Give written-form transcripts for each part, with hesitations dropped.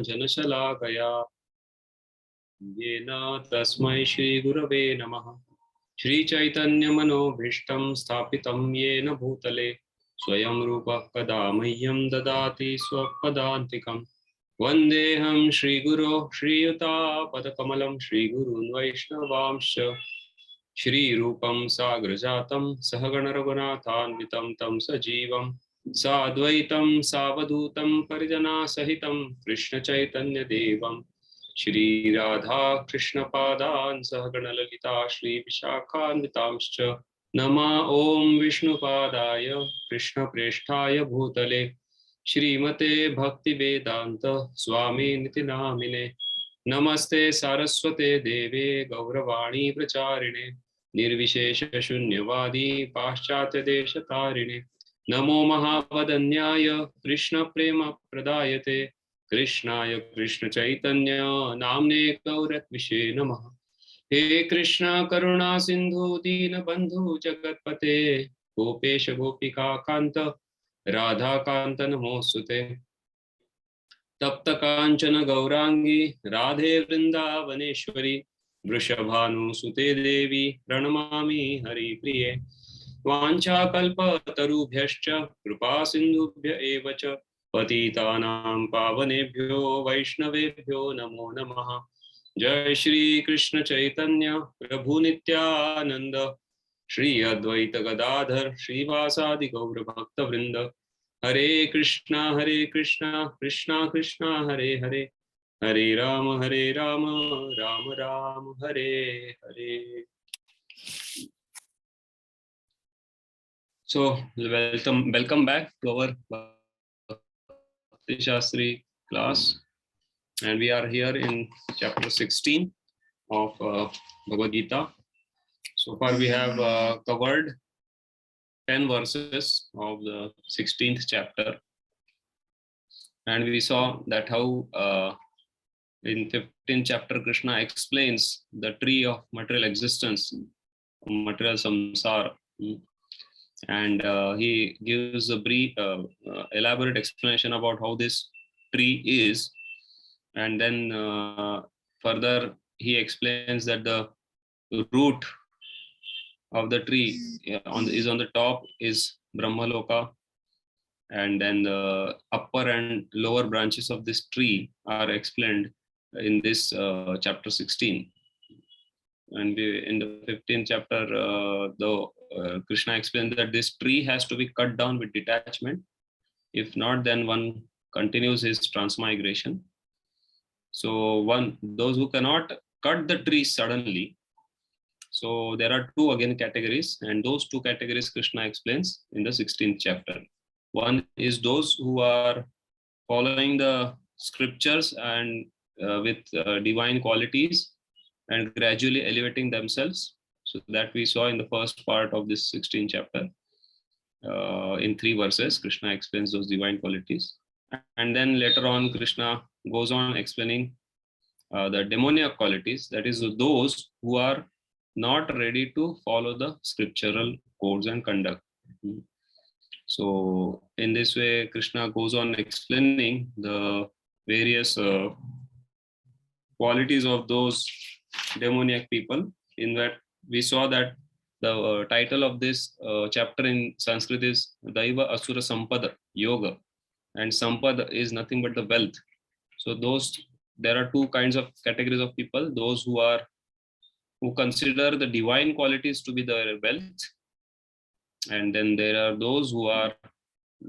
जनशलाकया येन तस्मै श्रीगुरवे नमः। श्रीचैतन्यमनोभीष्टं स्थापितं येन भूतले स्वयं रूपः कदा मह्यं ददाति स्वपदान्तिकं। वन्देऽहं श्रीगुरो श्रीयुतापदकमलं श्रीगुरून् वैष्णवांश्च श्रीरूपं साग्रजातं सहगणरघुनाथान्वितं तं सजीवं साद्वैतं सावधूतं परिजनासहितं कृष्णचैतन्यदेवं श्रीराधा कृष्णपादान् सहगणललिता श्रीविशाखान्वितांश्च नमा ॐ विष्णुपादाय कृष्णप्रेष्ठाय भूतले श्रीमते भक्तिवेदान्त स्वामिनिति नामिने। नमस्ते सारस्वते देवे गौरवाणी प्रचारिणे निर्विशेष शून्यवादी पाश्चात्य देशतारिणे। नमो महावदन्याय कृष्ण प्रेम प्रदायते कृष्णाय कृष्ण चैतन्य नाम्ने गौरत्विषे नमः। हे कृष्ण करुणा सिंधु दीन बंधु जगतपते गोपेश गोपिका कांत राधा कांत नमोस्तुते। तप्त कांचन गौरांगी राधे वृंदावनेश्वरी वृषभानुसुते देवी प्रणमामि हरिप्रिये। वाञ्छाकल्पतरुभ्यश्च कृपा सिन्धुभ्य एव च पतितानां पावनेभ्यो वैष्णवेभ्यो नमो नमः। जय श्री कृष्ण चैतन्य प्रभु नित्यानंद श्री अद्वैत गदाधर श्रीवासादि गौर भक्त वृंद। हरे Krishna Krishna Krishna Hare Hare Hare Ram Ram Ram Hare Hare. So welcome back to our Bhakti Shastri class, and we are here in chapter 16 of Bhagavad Gita. So far we have covered 10 verses of the 16th chapter, and we saw that how in 15th chapter Krishna explains the tree of material existence, material samsara, and he gives a brief elaborate explanation about how this tree is, and then further he explains that the root of the tree is on the top is Brahmaloka, and then the upper and lower branches of this tree are explained in this chapter 16. And in the 15th chapter, Krishna explained that this tree has to be cut down with detachment. If not, then one continues his transmigration. So those who cannot cut the tree suddenly. So there are two again categories, and those two categories Krishna explains in the 16th chapter. One is those who are following the scriptures and with divine qualities and gradually elevating themselves. So that we saw in the first part of this 16th chapter. In 3 verses, Krishna explains those divine qualities. And then later on, Krishna goes on explaining the demoniac qualities, that is those who are not ready to follow the scriptural codes and conduct. So in this way, Krishna goes on explaining the various qualities of those demoniac people. In that we saw that the title of this chapter in Sanskrit is Daiva Asura Sampada Yoga, and Sampada is nothing but the wealth. So there are two kinds of categories of people: those who consider the divine qualities to be their wealth, and then there are those who are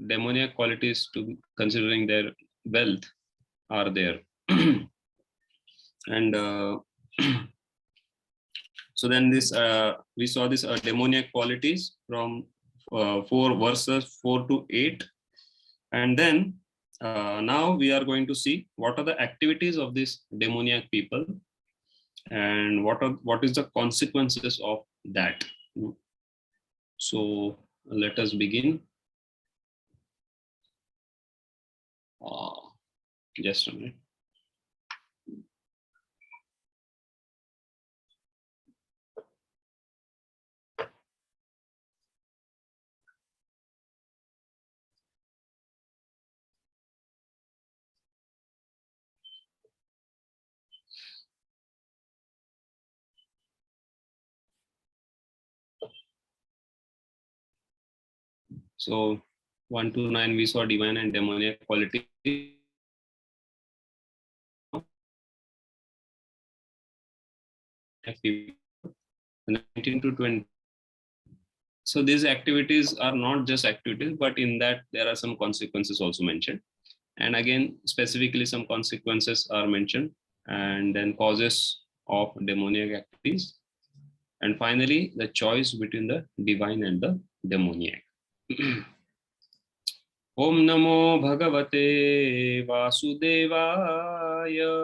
demoniac qualities to be considering their wealth are there. And so then this we saw this demoniac qualities from 4 verses 4 to 8, and then now we are going to see what are the activities of these demoniac people and what is the consequences of that. So let us begin. Just a minute. So 1 to 9 we saw divine and demoniac quality. 19 to 20. So these activities are not just activities, but in that there are some consequences also mentioned. And again, specifically some consequences are mentioned, and then causes of demoniac activities. And finally, the choice between the divine and the demoniac. Om Namo Bhagavate Vasudevaya.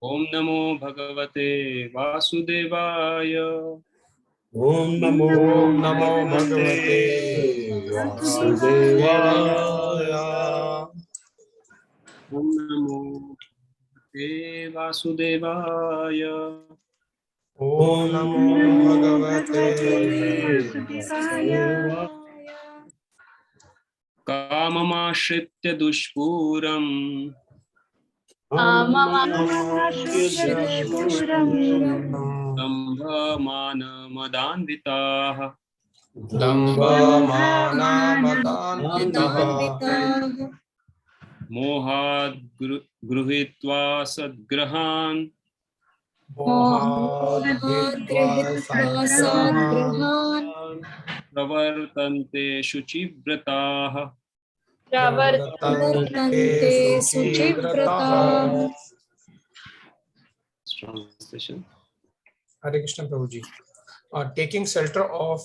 Om Namo Bhagavate Vasudevaya. Om Namo Bhagavate Vasudevaya. Om Namo Bhagavate Vasudevaya. Om Namo Bhagavate Vasudevaya. Kamamashritya dushpuram. Dambha mana madanvitaha. Mohad gruhitva sadgrahan. Pravartante shuchivrataha. Translation. Hare Krishna Prabhuji. Taking shelter of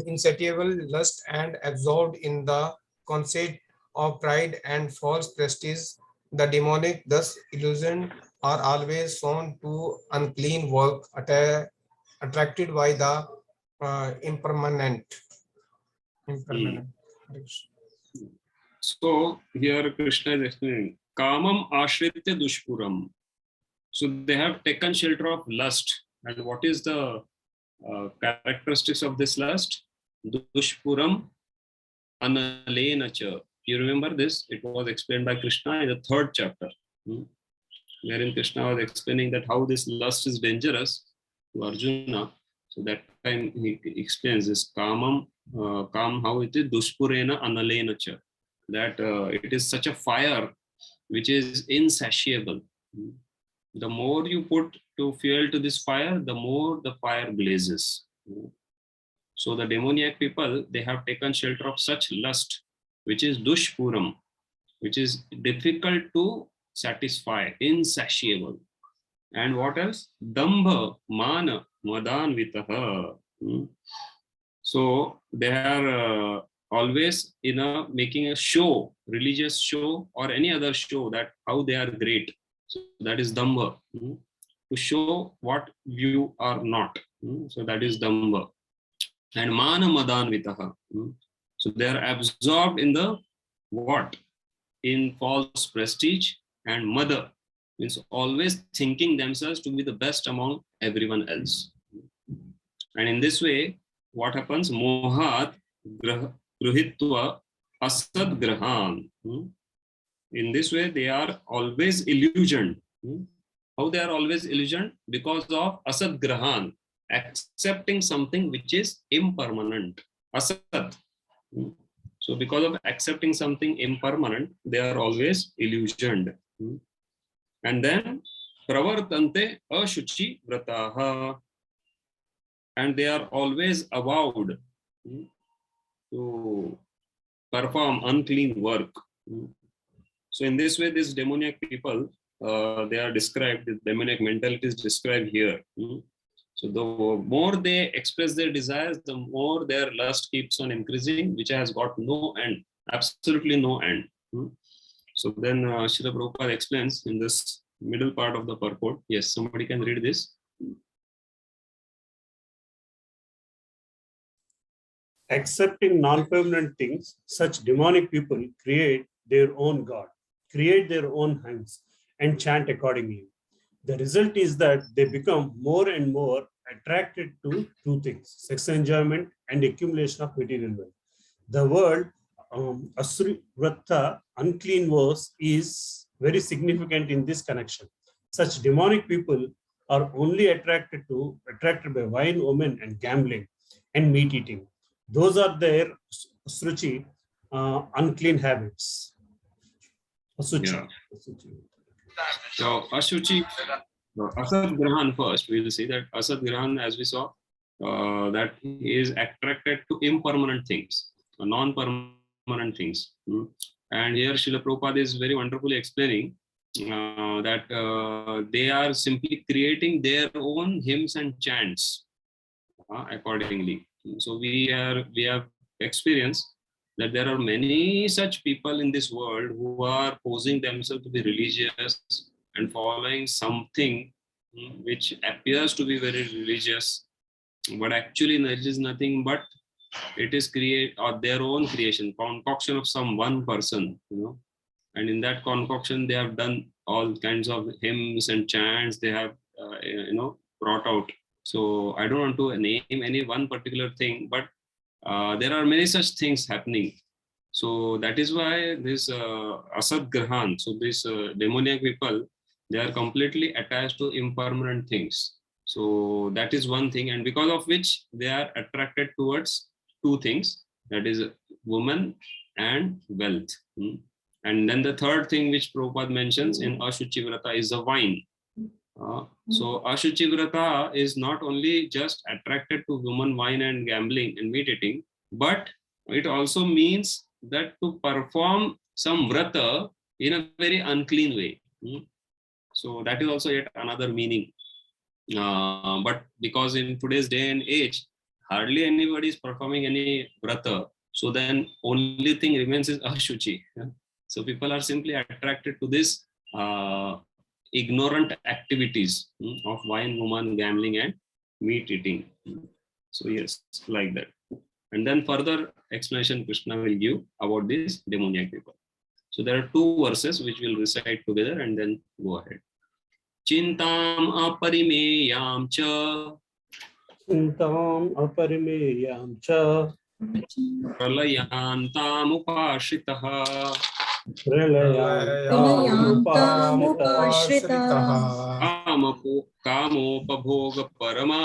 insatiable lust and absorbed in the conceit of pride and false prestige, the demonic, thus illusion, are always shown to unclean work, attracted by the impermanent. So here Krishna is explaining Kamam Ashritya Dushpuram. So they have taken shelter of lust. And what is the characteristics of this lust? Dushpuram Analenacha. You remember this? It was explained by Krishna in the 3rd chapter, wherein Krishna was explaining that how this lust is dangerous to Arjuna. So that time he explains this Kamam, how it is Dushpurena Analenacha. That it is such a fire which is insatiable. The more you put to fuel to this fire, the more the fire blazes. So the demoniac people, they have taken shelter of such lust, which is dushpuram, which is difficult to satisfy, insatiable. And what else? Dambha, mana, madanvitaha. So they are always making a show, religious show or any other show, that how they are great. So that is dambha, to show what you are not. So that is dambha. And mana madanvitaha. So they are absorbed in the what? In false prestige, and mada means always thinking themselves to be the best among everyone else. And in this way, what happens? Mohat gruhitva asad grahan. In this way, they are always illusioned. How they are always illusioned? Because of asad grahan, accepting something which is impermanent. Asad. So because of accepting something impermanent, they are always illusioned. And then pravartante ashuchi vrataha. And they are always avowed to perform unclean work. So in this way, these demoniac people, they are described, the demoniac mentality is described here. So the more they express their desires, the more their lust keeps on increasing, which has got no end, absolutely no end. So then Srila Prabhupada explains in this middle part of the purport. Yes, somebody can read this. Accepting non-permanent things, such demonic people create their own god, create their own hymns, and chant accordingly. The result is that they become more and more attracted to two things: sex enjoyment and accumulation of material wealth. The word asuri vrata, unclean verse, is very significant in this connection. Such demonic people are only attracted by wine, women, and gambling and meat eating. Those are their sruchi, unclean habits. Asuchi. Yeah. So Ashuchi, Asad Grahan first, we will see that Asad Grahan, as we saw, that he is attracted to impermanent things, non-permanent things. And here Srila Prabhupada is very wonderfully explaining that they are simply creating their own hymns and chants accordingly. So we have experienced that there are many such people in this world who are posing themselves to be religious and following something which appears to be very religious, but actually it is nothing but it is their own creation, concoction of some one person, and in that concoction they have done all kinds of hymns and chants they have brought out. So I don't want to name any one particular thing, but there are many such things happening. So that is why this Asad Grahan, so these demoniac people, they are completely attached to impermanent things. So that is one thing, and because of which they are attracted towards two things, that is woman and wealth. And then the third thing which Prabhupada mentions in Ashuchi Vrata is the wine. So Ashuchi Vrata is not only just attracted to woman, wine and gambling and meat eating, but it also means that to perform some vrata in a very unclean way. So that is also yet another meaning. But because in today's day and age, hardly anybody is performing any vrata, so then only thing remains is Ashuchi. So people are simply attracted to this ignorant activities of wine, woman, gambling and meat eating. So yes, like that. And then further explanation Krishna will give about these demoniac people. So there are two verses which we'll recite together and then go ahead. Chintam aparimeyam cha Chintam aparimeyam cha pralayantam upashitaha Pralayantam kamopabhoga parama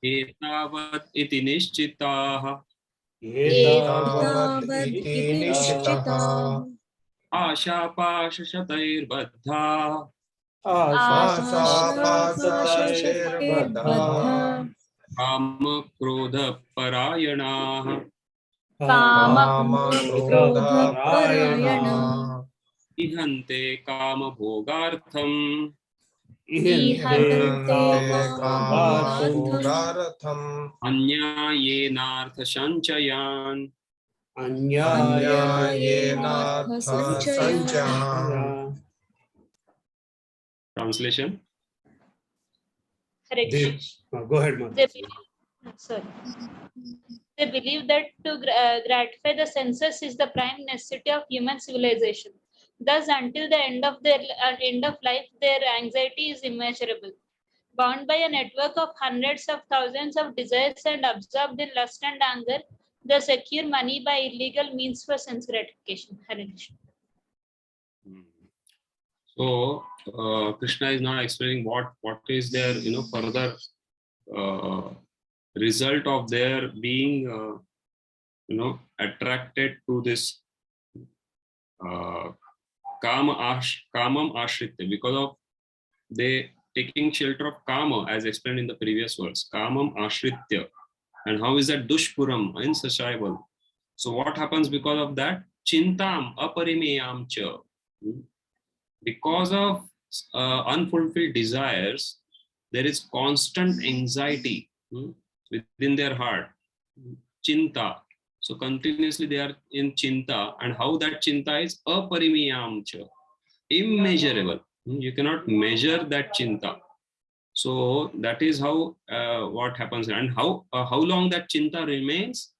etavat iti nishchitaha ashapashashatairbaddha kama krodha parayanaha ihante kama bhogartham अन्यायेनार्थ संचयान Translation. Go ahead, They believe that to gratify the senses is the prime necessity of human civilization. Thus, until the end of life, their anxiety is immeasurable. Bound by a network of hundreds of thousands of desires and absorbed in lust and anger, they secure money by illegal means for sense gratification. Hare Krishna. So Krishna is now explaining what is their further result of their being attracted to this kamam ashritya, because of they taking shelter of kama, as explained in the previous verse, kamam ashritya. And how is that dushpuram, insatiable? So what happens because of that? Chintam aparimeyam cha. Because of unfulfilled desires, there is constant anxiety within their heart. Chinta. So continuously they are in chinta, and how that chinta is aparimeyam cha, immeasurable. You cannot measure that chinta. So that is how what happens, and how long that chinta remains.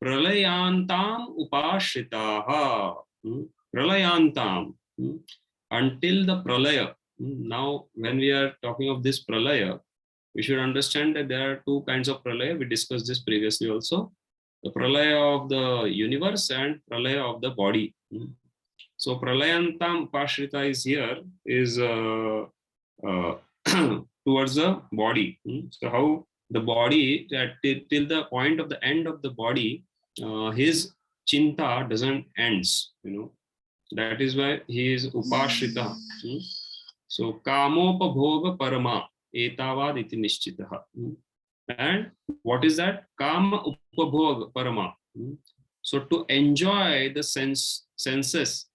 Pralayantam upashritaha. Pralayantam. Until the pralaya. Now, when we are talking of this pralaya, we should understand that there are two kinds of pralaya. We discussed this previously also. The pralaya of the universe and pralaya of the body. So Pralayantam Upashrita is here is towards the body. So how the body till the point of the end of the body, his chinta doesn't ends. That is why he is Upashrita. So Kamopabhoga Parama Etavad iti Nishchitaha. And what is that? Kama Upabhoga Parama. So to enjoy the senses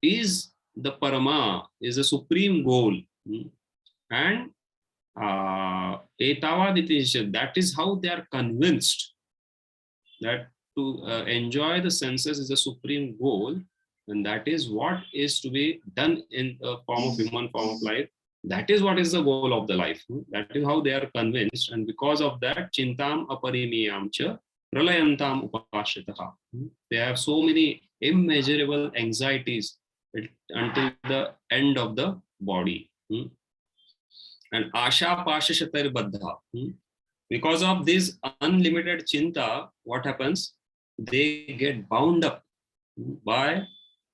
is the Parama, is the supreme goal. And Etavad iti Nishchitaha, that is how they are convinced that to enjoy the senses is the supreme goal. And that is what is to be done in the form of human form of life. That is what is the goal of the life. That is how they are convinced. And because of that, Chintam aparimiyam cha pralayantam upashritaha. They have so many immeasurable anxieties until the end of the body. And asha pasha shatar baddha. Because of this unlimited chinta, what happens? They get bound up by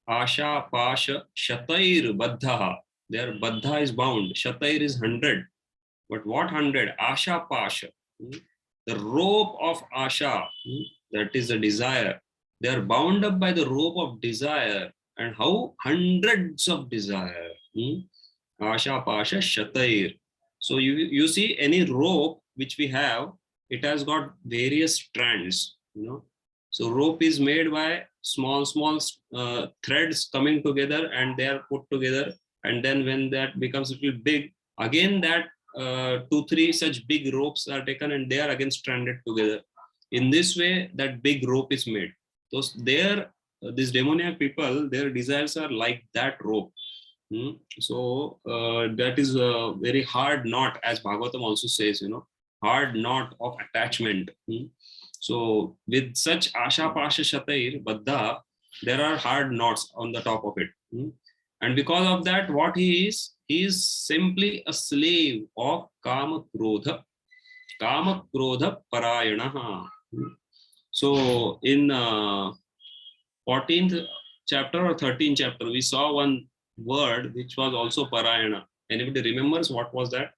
Asha Pasha Shatair Baddha. Their Baddha is bound. Shatair is 100. But what 100? Asha Pasha. The rope of Asha, that is the desire. They are bound up by the rope of desire. And how? Hundreds of desire. Asha Pasha Shatair. So you see any rope which we have, it has got various strands. So rope is made by small threads coming together, and they are put together. And then when that becomes a little big, again that 2-3 such big ropes are taken, and they are again stranded together. In this way, that big rope is made. Those these demoniac people, their desires are like that rope. So that is a very hard knot, as Bhagavatam also says. Hard knot of attachment. So with such Asha Pasha Shatair Baddha, there are hard knots on the top of it. And because of that, what he is simply a slave of Kama Krodha Parayanaha. So in 14th chapter or 13th chapter, we saw one word which was also Parayana. Anybody remembers what was that?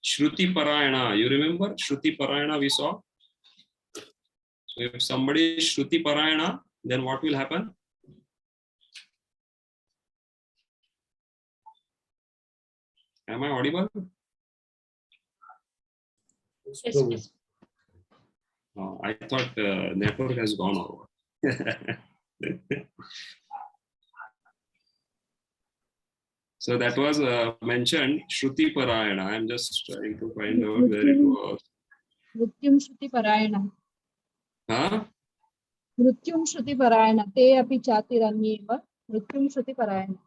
Shruti Parayana. You remember Shruti Parayana we saw? So if somebody is Shruti Parayana, then what will happen? Am I audible? Yes. Oh, I thought network has gone over. So that was mentioned, Shruti Parayana. I'm just trying to find out where it was. Mrityum Shruti Parayana. Huh? Mrityum Shruti Parayana. Te api chatiranyeva. Mrityum Shruti Parayana.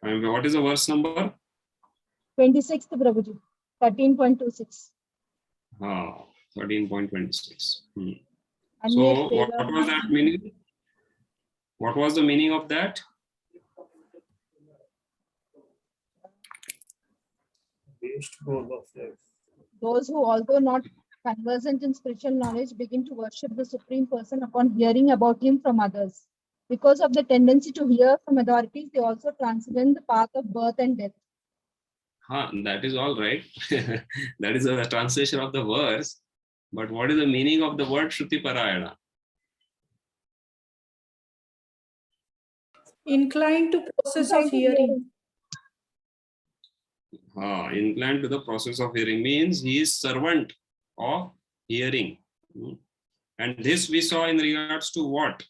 And what is the verse number? 26th Prabhuji. 13.26. 13.26. And So yet they what was that meaning? What was the meaning of that? Those who, although not conversant in spiritual knowledge, begin to worship the Supreme Person upon hearing about him from others. Because of the tendency to hear from authorities, they also transcend the path of birth and death. That is all right. That is a translation of the verse. But what is the meaning of the word Shruti Parayana? Inclined to process of hearing. Inclined to the process of hearing means he is servant of hearing. And this we saw in regards to what?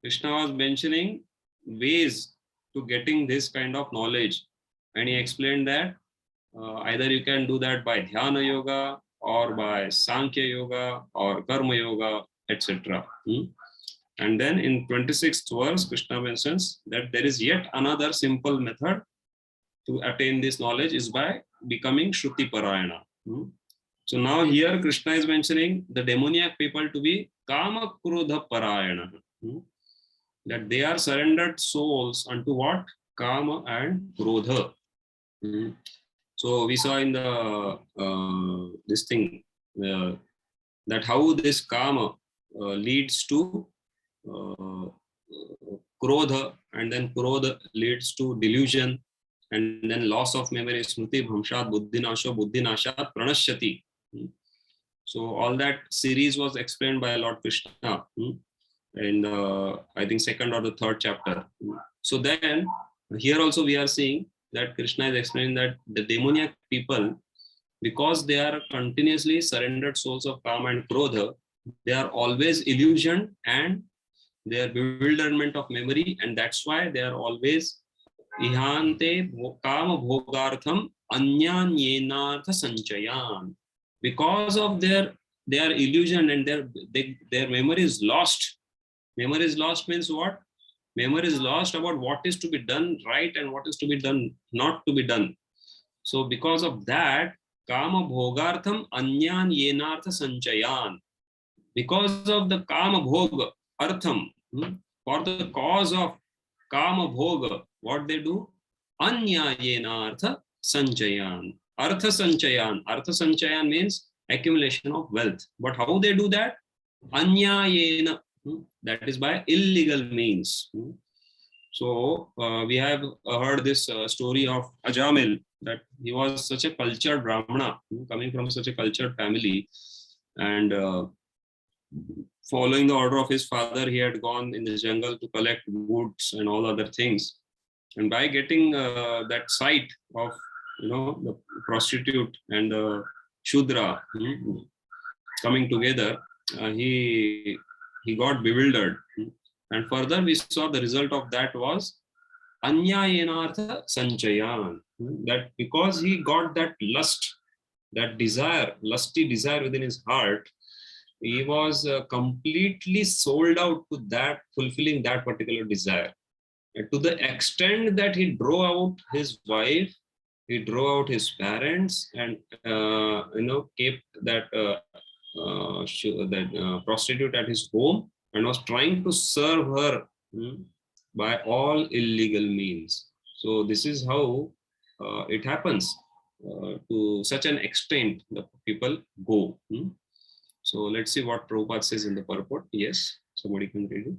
Krishna was mentioning ways to getting this kind of knowledge. And he explained that either you can do that by Dhyana Yoga or by Sankhya Yoga or Karma Yoga, etc. And then in 26th verse, Krishna mentions that there is yet another simple method to attain this knowledge is by becoming Shruti Parayana. So now here Krishna is mentioning the demoniac people to be Kama Krodha Parayana. That they are surrendered souls unto what? kama and krodha. So we saw in the this thing that how this kama leads to krodha, and then krodha leads to delusion, and then loss of memory, smriti bhamshat buddhinashat pranashyati. So all that series was explained by Lord Krishna in I think 2nd or the 3rd chapter. So then here also we are seeing that Krishna is explaining that the demoniac people, because they are continuously surrendered souls of kama and krodha, they are always illusioned and their bewilderment of memory, and that's why they are always ihante kama bhogartham anyanyenartha sanchayan. Because of their illusion and their memory is lost. Memory is lost means what? Memory is lost about what is to be done right and what is to be done not to be done. So because of that, kama bhogartham anyan yenartha sanchayan. Because of the kama bhoga artham, for the cause of kama bhoga, what they do? Anya yenartha sanchayan. Artha sanchayan. Artha sanchayan means accumulation of wealth. But how they do that? Anya yena. That is by illegal means. So we have heard this story of Ajamil, that he was such a cultured Brahmana, coming from such a cultured family, and following the order of his father, he had gone in the jungle to collect woods and all other things. And by getting that sight of the prostitute and the Shudra coming together, he got bewildered. And further we saw the result of that was anyayenartha sanchayan, that because he got that lust, that desire, lusty desire within his heart, he was completely sold out to that, fulfilling that particular desire. And to the extent that he drove out his wife, he drove out his parents, and kept that prostitute at his home, and was trying to serve her by all illegal means. So this is how it happens. To such an extent the people go. So let's see what Prabhupada says in the purport. Yes, somebody can read it.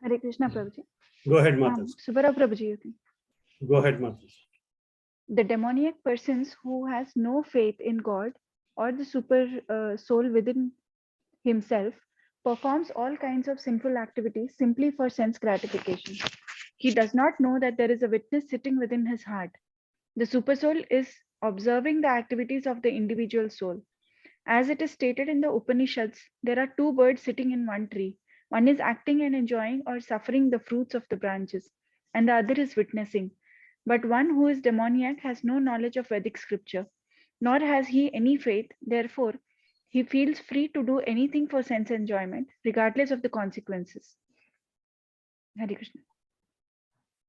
Hare Krishna, Prabhuji. Go ahead, Mata. Subara Prabhuji, you can. Go ahead, Mata. The demoniac persons who has no faith in God or the super soul within himself performs all kinds of sinful activities simply for sense gratification. He does not know that there is a witness sitting within his heart. The super soul is observing the activities of the individual soul. As it is stated in the Upanishads, there are two birds sitting in one tree. One is acting and enjoying or suffering the fruits of the branches, and the other is witnessing. But one who is demoniac has no knowledge of Vedic scripture, nor has he any faith. Therefore, he feels free to do anything for sense enjoyment, regardless of the consequences. Hare Krishna.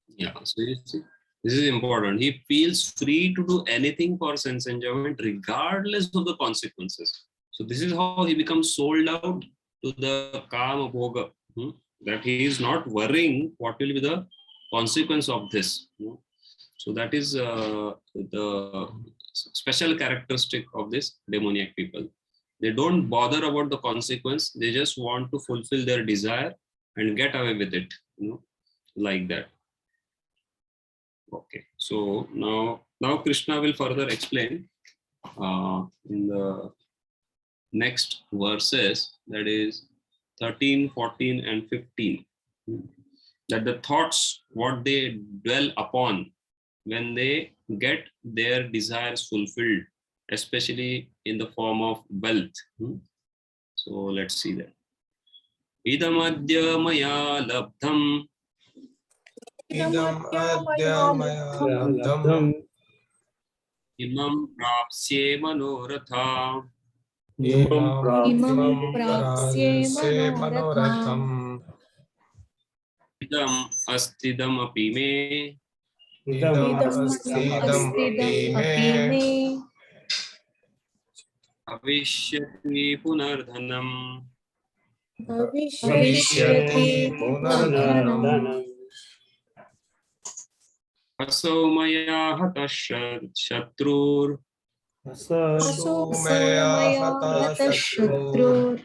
Yeah, so you see, this is important. He feels free to do anything for sense enjoyment, regardless of the consequences. So this is how he becomes sold out to the kama bhoga, that he is not worrying what will be the consequence of this. So that is the special characteristic of this demoniac people. They don't bother about the consequence. They just want to fulfill their desire and get away with it, like that. Okay, so now Krishna will further explain in the next verses, that is 13, 14, and 15, that the thoughts, what they dwell upon when they get their desires fulfilled, especially in the form of wealth. So let's see that. Idamadya maya labdham. Idam adya maya labdham. Imam prapsye manoratha. Imam prapsye manoratham. Idam astidam api me. Idam astidam api me. Avishyati punardhanam. भविष्यति पुनर्धनम् पुनर्धनम् असौ मया हतः शत्रुर् असौ मया मया हतः हतः शत्रुः शत्रुः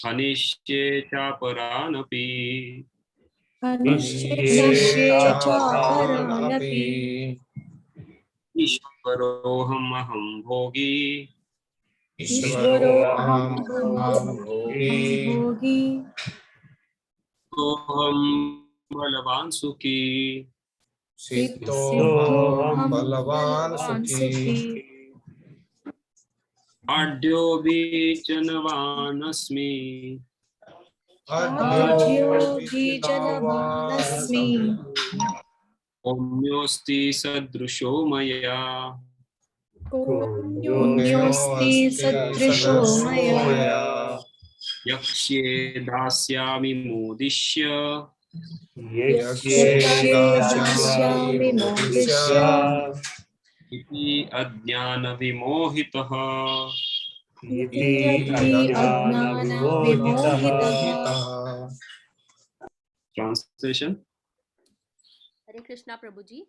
हनिष्ये चापरानपि हनिष्ये चापरान् चापरानपि अपि ईश्वरोऽहमहं भोगी ईश्वरोऽहम् ईश्वरोऽहम् भोगी भोगी सोऽहं बलवान् सुखी सिद्धोऽहम् सिद्धोऽहम् बलवान् बलवान् सुखी सुखी आढ्योऽपि जनवानस्मि आढ्योऽपि जनवानस्मि सौम्योऽस्ति सदृशो मया पुण्योऽस्ति सदृशो मया यक्ष्ये दास्यामि मोदिष्य यक्ष्ये यक्ष्ये दास्यामि दास्यामि मोदिष्य मोदिष्य इति अज्ञानविमोहितः इति इत्यपि अज्ञानविमोहितः अज्ञानविमोहितः Translation. Hare Krishna Prabhuji.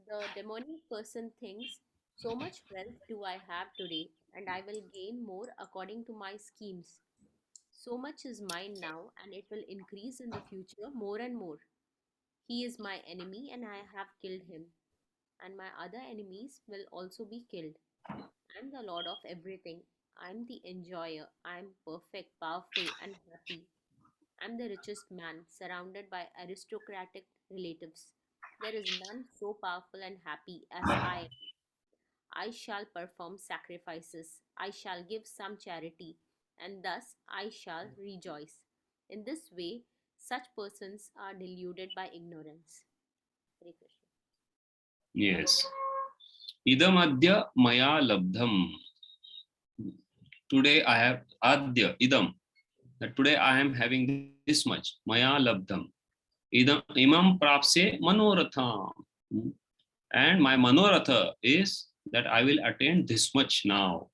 The demonic person thinks, so much wealth do I have today, and I will gain more according to my schemes. So much is mine now, and it will increase in the future more and more. He is my enemy, and I have killed him. And my other enemies will also be killed. I am the Lord of everything. I am the enjoyer. I am perfect, powerful, and happy. I am the richest man, surrounded by aristocratic relatives. There is none so powerful and happy as I am. I shall perform sacrifices. I shall give some charity, and thus I shall rejoice. In this way, such persons are deluded by ignorance. Hare Krishna. Yes. Idam adya maya labdham. Today I have adya idam. That today I am having this much. Maya labdham. Idam imam prapse manoratham. And my manoratha is that I will attain this much now.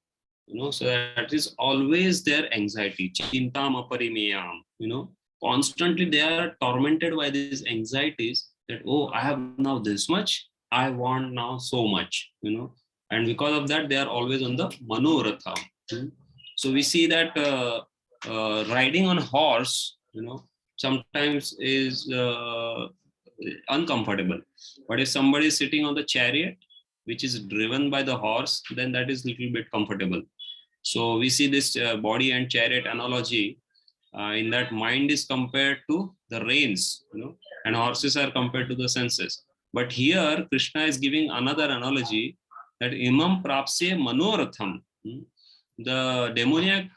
So that is always their anxiety. Chintam aparimeyam. Constantly they are tormented by these anxieties that, oh, I have now this much, I want now so much, and because of that, they are always on the manoratha. So we see that riding on horse, sometimes is uncomfortable. But if somebody is sitting on the chariot, which is driven by the horse, then that is little bit comfortable. So we see this body and chariot analogy in that mind is compared to the reins, and horses are compared to the senses. But here Krishna is giving another analogy that imam prapse manoratham. The demoniac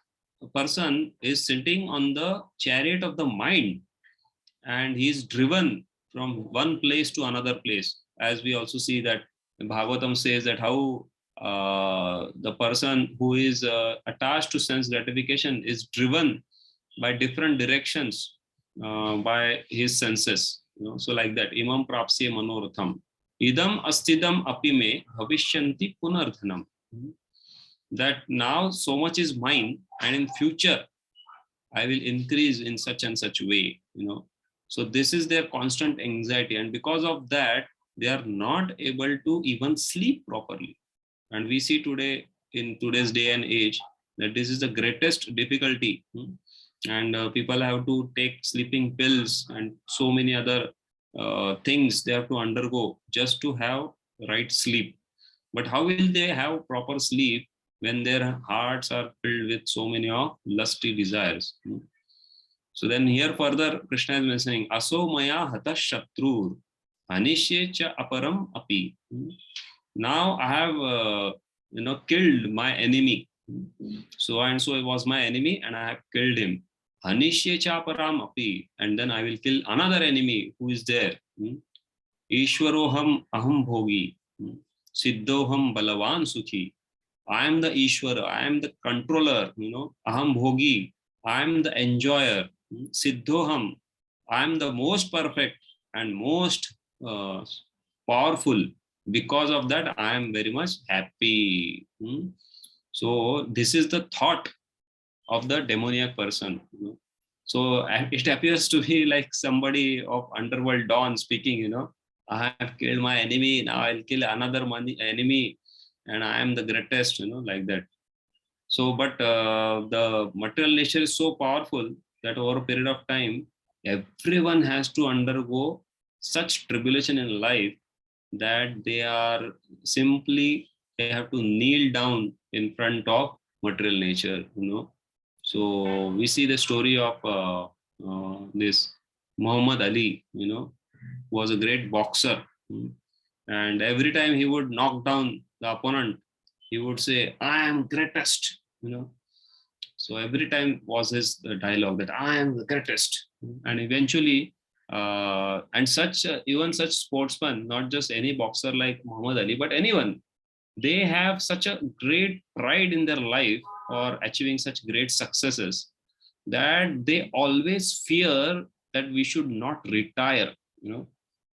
person is sitting on the chariot of the mind, and he is driven from one place to another place. As we also see that Bhagavatam says that how the person who is attached to sense gratification is driven by different directions by his senses. So like that, imam prapsye manoratham. Idam astidam apime bhavishyanti punardhanam. That now so much is mine, and in future I will increase in such and such way. So this is their constant anxiety, and because of that, they are not able to even sleep properly. And we see today, in today's day and age, that this is the greatest difficulty. And people have to take sleeping pills and so many other things they have to undergo just to have right sleep. But how will they have proper sleep when their hearts are filled with so many of lusty desires? So then here further Krishna is mentioning aso maya hata shatrur anishye cha aparam api. Now I have killed my enemy. So and so was my enemy, and I have killed him. Anishye cha aparam api, and then I will kill another enemy who is there. Ishwaroham aham bhogi, siddhoham balavan sukhi. I am the Ishwara, I am the controller, aham bhogi, I am the enjoyer. Siddhoham, I am the most perfect and most powerful. Because of that, I am very much happy. So this is the thought of the demoniac person. So it appears to be like somebody of underworld dawn speaking, I have killed my enemy, now I'll kill another enemy, and I am the greatest, like that. So, but the material nature is so powerful that over a period of time, everyone has to undergo such tribulation in life that they have to kneel down in front of material nature. So we see the story of this Muhammad Ali, who was a great boxer. And every time he would knock down the opponent, he would say, I am greatest. So every time was his dialogue that I am the greatest. And eventually, and even such sportsmen, not just any boxer like Muhammad Ali, but anyone, they have such a great pride in their life or achieving such great successes that they always fear that we should not retire,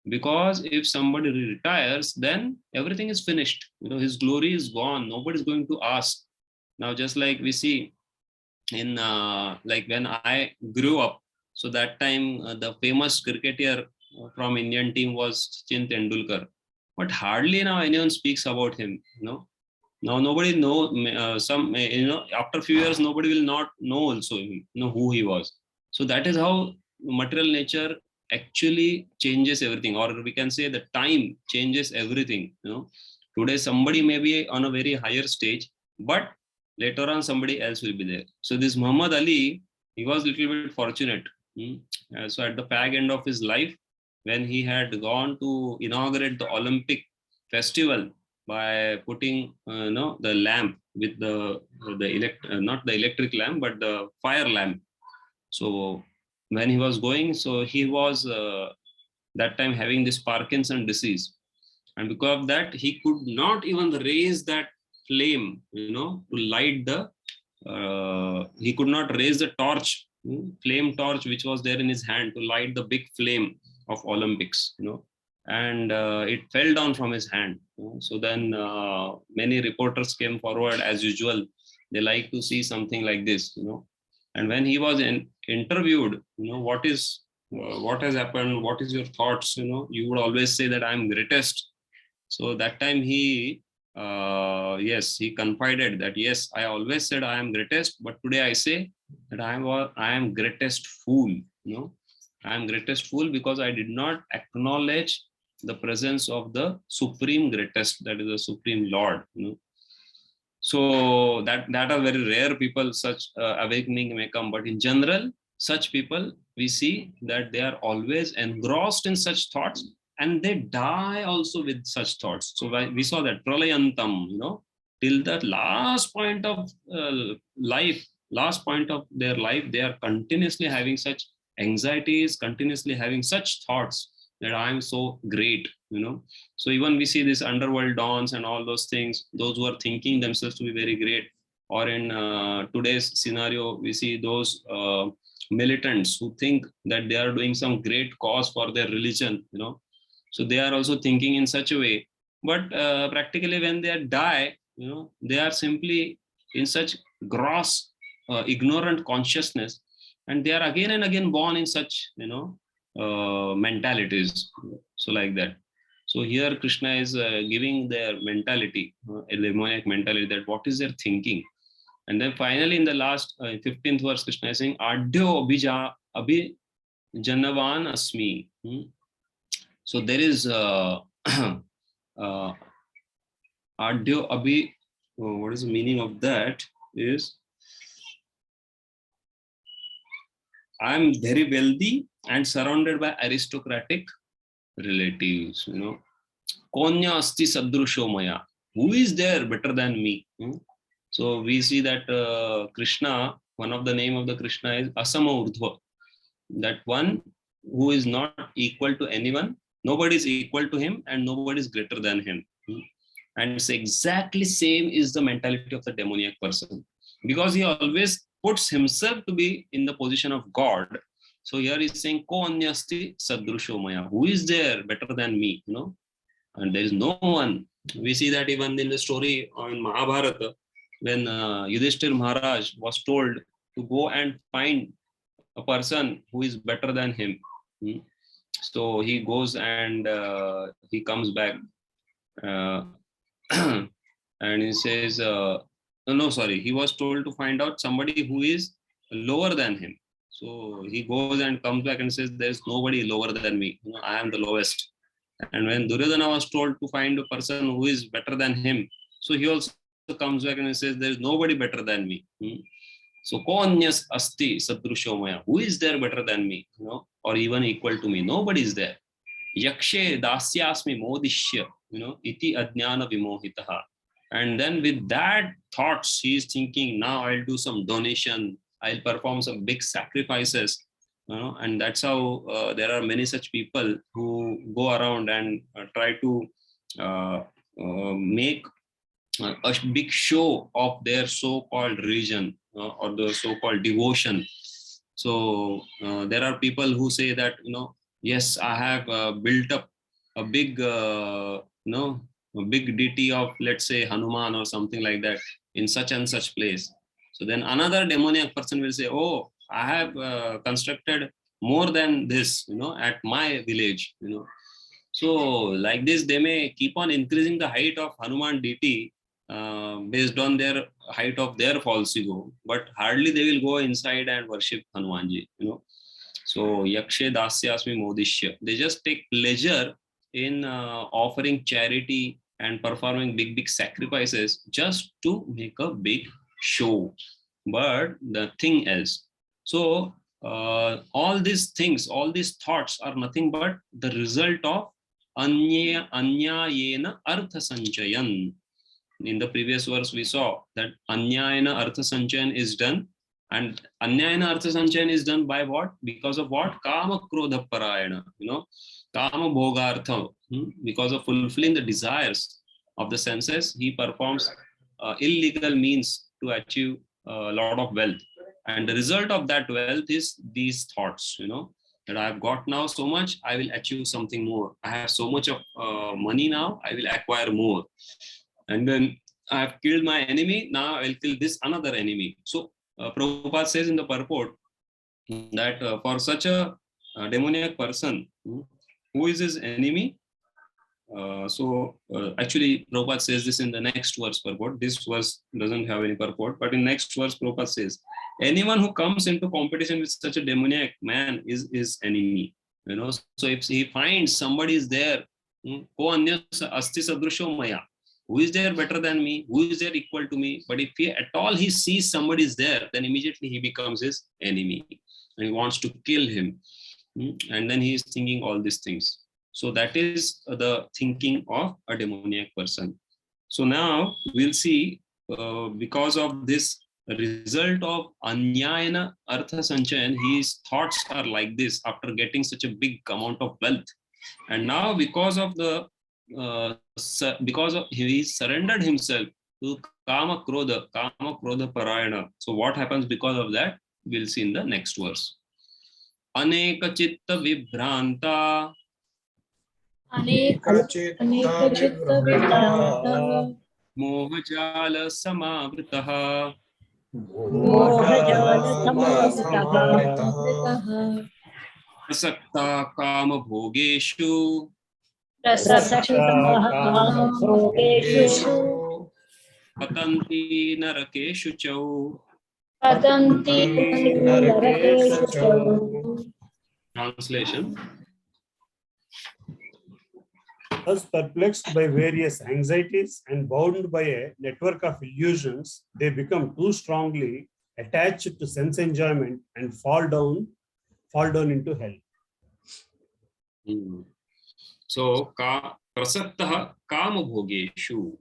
because if somebody retires, then everything is finished. His glory is gone. Nobody's going to ask. Now, just like we see in like when I grew up, so that time the famous cricketer from Indian team was Sachin Tendulkar, but hardly now anyone speaks about him. Now nobody know after a few years nobody will not know also who he was. So that is how material nature actually changes everything, or we can say the time changes everything. Today somebody may be on a very higher stage, but later on somebody else will be there. So this Muhammad Ali, he was little bit fortunate. So at the fag end of his life, when he had gone to inaugurate the Olympic festival by putting the lamp with not the electric lamp but the fire lamp. So when he was going, so he was that time having this Parkinson disease, and because of that he could not even raise that flame, to light the he could not raise the torch, flame torch which was there in his hand to light the big flame of Olympics, and it fell down from his hand. So then many reporters came forward as usual. They like to see something like this, and when he was interviewed, what has happened, what is your thoughts, you would always say that I'm greatest. So that time he he confided that yes, I always said I am greatest, but today I say that I am greatest fool. I am greatest fool because I did not acknowledge the presence of the supreme greatest, that is the supreme Lord. So that are very rare people, such awakening may come, but in general, such people, we see that they are always engrossed in such thoughts, and they die also with such thoughts. So we saw that pralayantam, till the last point of life, last point of their life, they are continuously having such anxieties, continuously having such thoughts that I am so great, So even we see this underworld dons and all those things, those who are thinking themselves to be very great, or in today's scenario, we see those militants who think that they are doing some great cause for their religion, So they are also thinking in such a way, but practically when they die, they are simply in such gross, ignorant consciousness, and they are again and again born in such, mentalities. So like that. So here Krishna is giving their mentality, a demoniac mentality, that what is their thinking. And then finally in the last 15th verse, Krishna is saying, Adyo Abhijanavan Asmi. So there is Adyo Abhi, what is the meaning of that is, I am very wealthy and surrounded by aristocratic relatives, Konya asti sadrusho maya. Who is there better than me? So we see that Krishna, one of the name of the Krishna is Asama Urdhva, that one who is not equal to anyone, nobody is equal to him and nobody is greater than him. And it's exactly same is the mentality of the demoniac person, because he always puts himself to be in the position of God. So here he's saying, Ko anyasti sadrusho maya. Who is there better than me? And there is no one. We see that even in the story in Mahabharata, when Yudhishthir Maharaj was told to go and find a person who is better than him. So he goes and he comes back uh, and he says, no, sorry, he was told to find out somebody who is lower than him. So he goes and comes back and says, there's nobody lower than me. I am the lowest. And when Duryodhana was told to find a person who is better than him, so he also comes back and he says, there is nobody better than me. So Konyas asti sadrusho maya. Who is there better than me? Or even equal to me? Nobody is there. Yakshe dasyasmi modishya. Iti ajnana vimohitaha. And then with that thoughts, he is thinking, now I'll do some donation, I'll perform some big sacrifices, and that's how there are many such people who go around and try to make a big show of their so-called religion or the so-called devotion. So there are people who say that, yes, I have built up a big, a big deity of, let's say, Hanuman or something like that in such and such place. So then another demoniac person will say, oh, I have constructed more than this, at my village, So like this, they may keep on increasing the height of Hanuman deity based on their height of their false ego, but hardly they will go inside and worship Hanumanji, So yakshe dasyasmi modishya. They just take pleasure in offering charity and performing big sacrifices just to make a big show. But the thing is, so all these things, all these thoughts are nothing but the result of anyayena artha sanchayan. In the previous verse, we saw that anyayena artha sanchayan is done. And anyayena artha sanchayan is done by what? Because of what? Kama krodha parayana, kama bhogartha. Because of fulfilling the desires of the senses, he performs illegal means to achieve a lot of wealth. And the result of that wealth is these thoughts, that I have got now so much, I will achieve something more. I have so much of money now, I will acquire more. And then I have killed my enemy, now I will kill this another enemy. So Prabhupada says in the purport that for such a demoniac person, who is his enemy? Actually, Prabhupada says this in the next verse purport. This verse doesn't have any purport, but in next verse, Prabhupada says, anyone who comes into competition with such a demoniac man is his enemy. So if he finds somebody is there, ko anya asti sadrusho maya, who is there better than me, who is there equal to me, but if he at all he sees somebody is there, then immediately he becomes his enemy and he wants to kill him. And then he is thinking all these things. So that is the thinking of a demoniac person. So now we'll see, because of this result of anyayana artha sanchayan, his thoughts are like this after getting such a big amount of wealth. And now because of he surrendered himself to kama krodha parayana. So what happens because of that? We'll see in the next verse. Aneka chitta vibhranta Aneka chitta vibranta mohajala samavritah mohajala samavritah prasakta kama bhogeshu prasakta kama bhogeshu patanti narakeshu chau. patanti narakeshu. Translation. Thus perplexed by various anxieties and bound by a network of illusions, they become too strongly attached to sense enjoyment and fall down into hell. So prasaktah kama bhogeshu.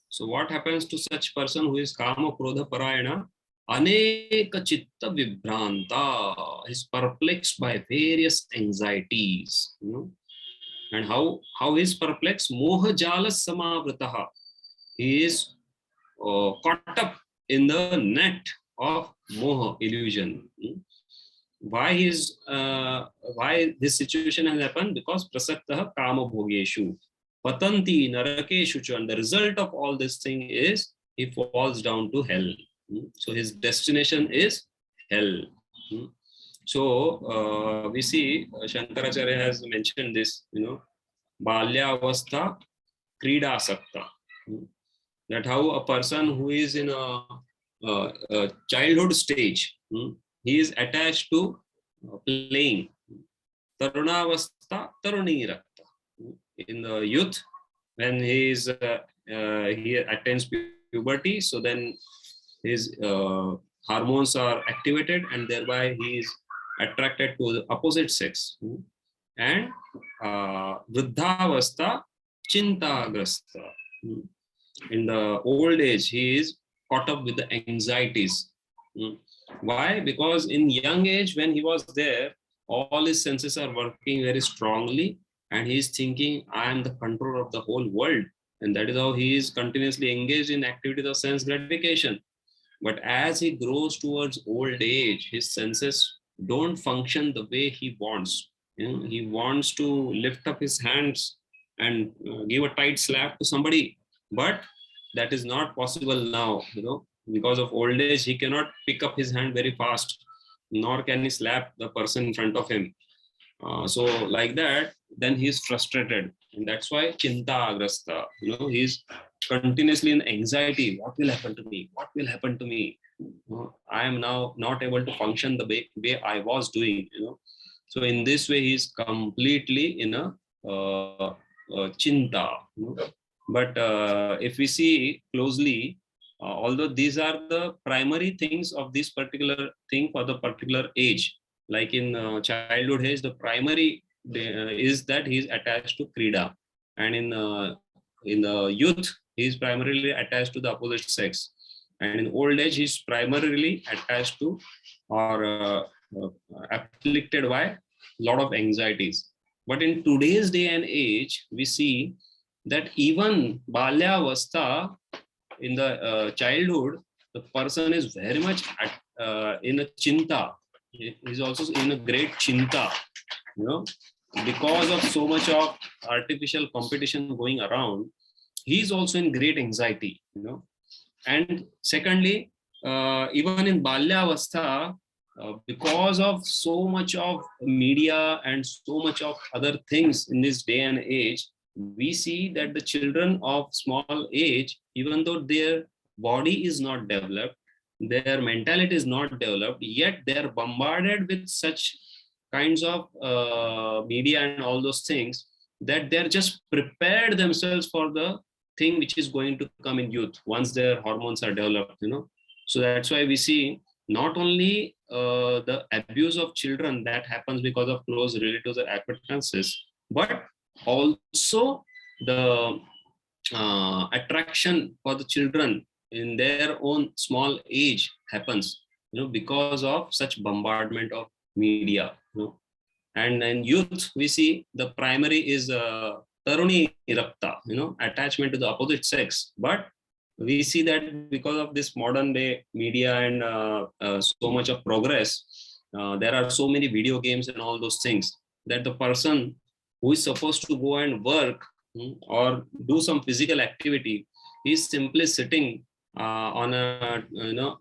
So what happens to such person who is kama krodha parayana? Aneka chitta vibhranta. He is perplexed by various anxieties. And how is perplexed? Moha jala samavritah. He is caught up in the net of moha, illusion. Why this situation has happened? Because prasaktah kama bhogeshu patanti narakeshu cha. And the result of all this thing is he falls down to hell. So his destination is hell. So we see Shankaracharya has mentioned this, Balya Avastha Krida Sakta. That how a person who is in a childhood stage, he is attached to playing. Tarunavastha Taruni Rakta. In the youth, when he attains puberty, so then his hormones are activated and thereby he is attracted to the opposite sex. And Vruddhavastha Chintagrastha. In the old age, he is caught up with the anxieties. Why? Because in young age, when he was there, all his senses are working very strongly and he is thinking, I am the controller of the whole world. And that is how he is continuously engaged in activities of sense gratification. But as he grows towards old age, his senses don't function the way he wants. He wants to lift up his hands and give a tight slap to somebody. But that is not possible now, because of old age, he cannot pick up his hand very fast, nor can he slap the person in front of him. So like that, then he is frustrated. And that's why Chinta Agrasta, he's continuously in anxiety. What will happen to me? What will happen to me? I am now not able to function the way I was doing, So in this way, he's completely in a Chinta. But if we see closely, although these are the primary things of this particular thing for the particular age, like in childhood age, the primary is that he is attached to Krida, and in the youth, he is primarily attached to the opposite sex, and in old age, he is primarily attached to or afflicted by a lot of anxieties. But in today's day and age, we see that even Balya Avastha, in the childhood, the person is very much in a chinta. He's also in a great chinta, because of so much of artificial competition going around. He's also in great anxiety, And secondly, even in Balya Avastha, because of so much of media and so much of other things in this day and age, we see that the children of small age, even though their body is not developed, their mentality is not developed, yet they are bombarded with such kinds of media and all those things that they're just prepared themselves for the thing which is going to come in youth once their hormones are developed, So that's why we see not only the abuse of children that happens because of close relatives or acquaintances, but also the attraction for the children in their own small age happens, because of such bombardment of media, And in youth, we see the primary is Taruni Rakta, attachment to the opposite sex. But we see that because of this modern day media and so much of progress, there are so many video games and all those things that the person who is supposed to go and work or do some physical activity is simply sitting on a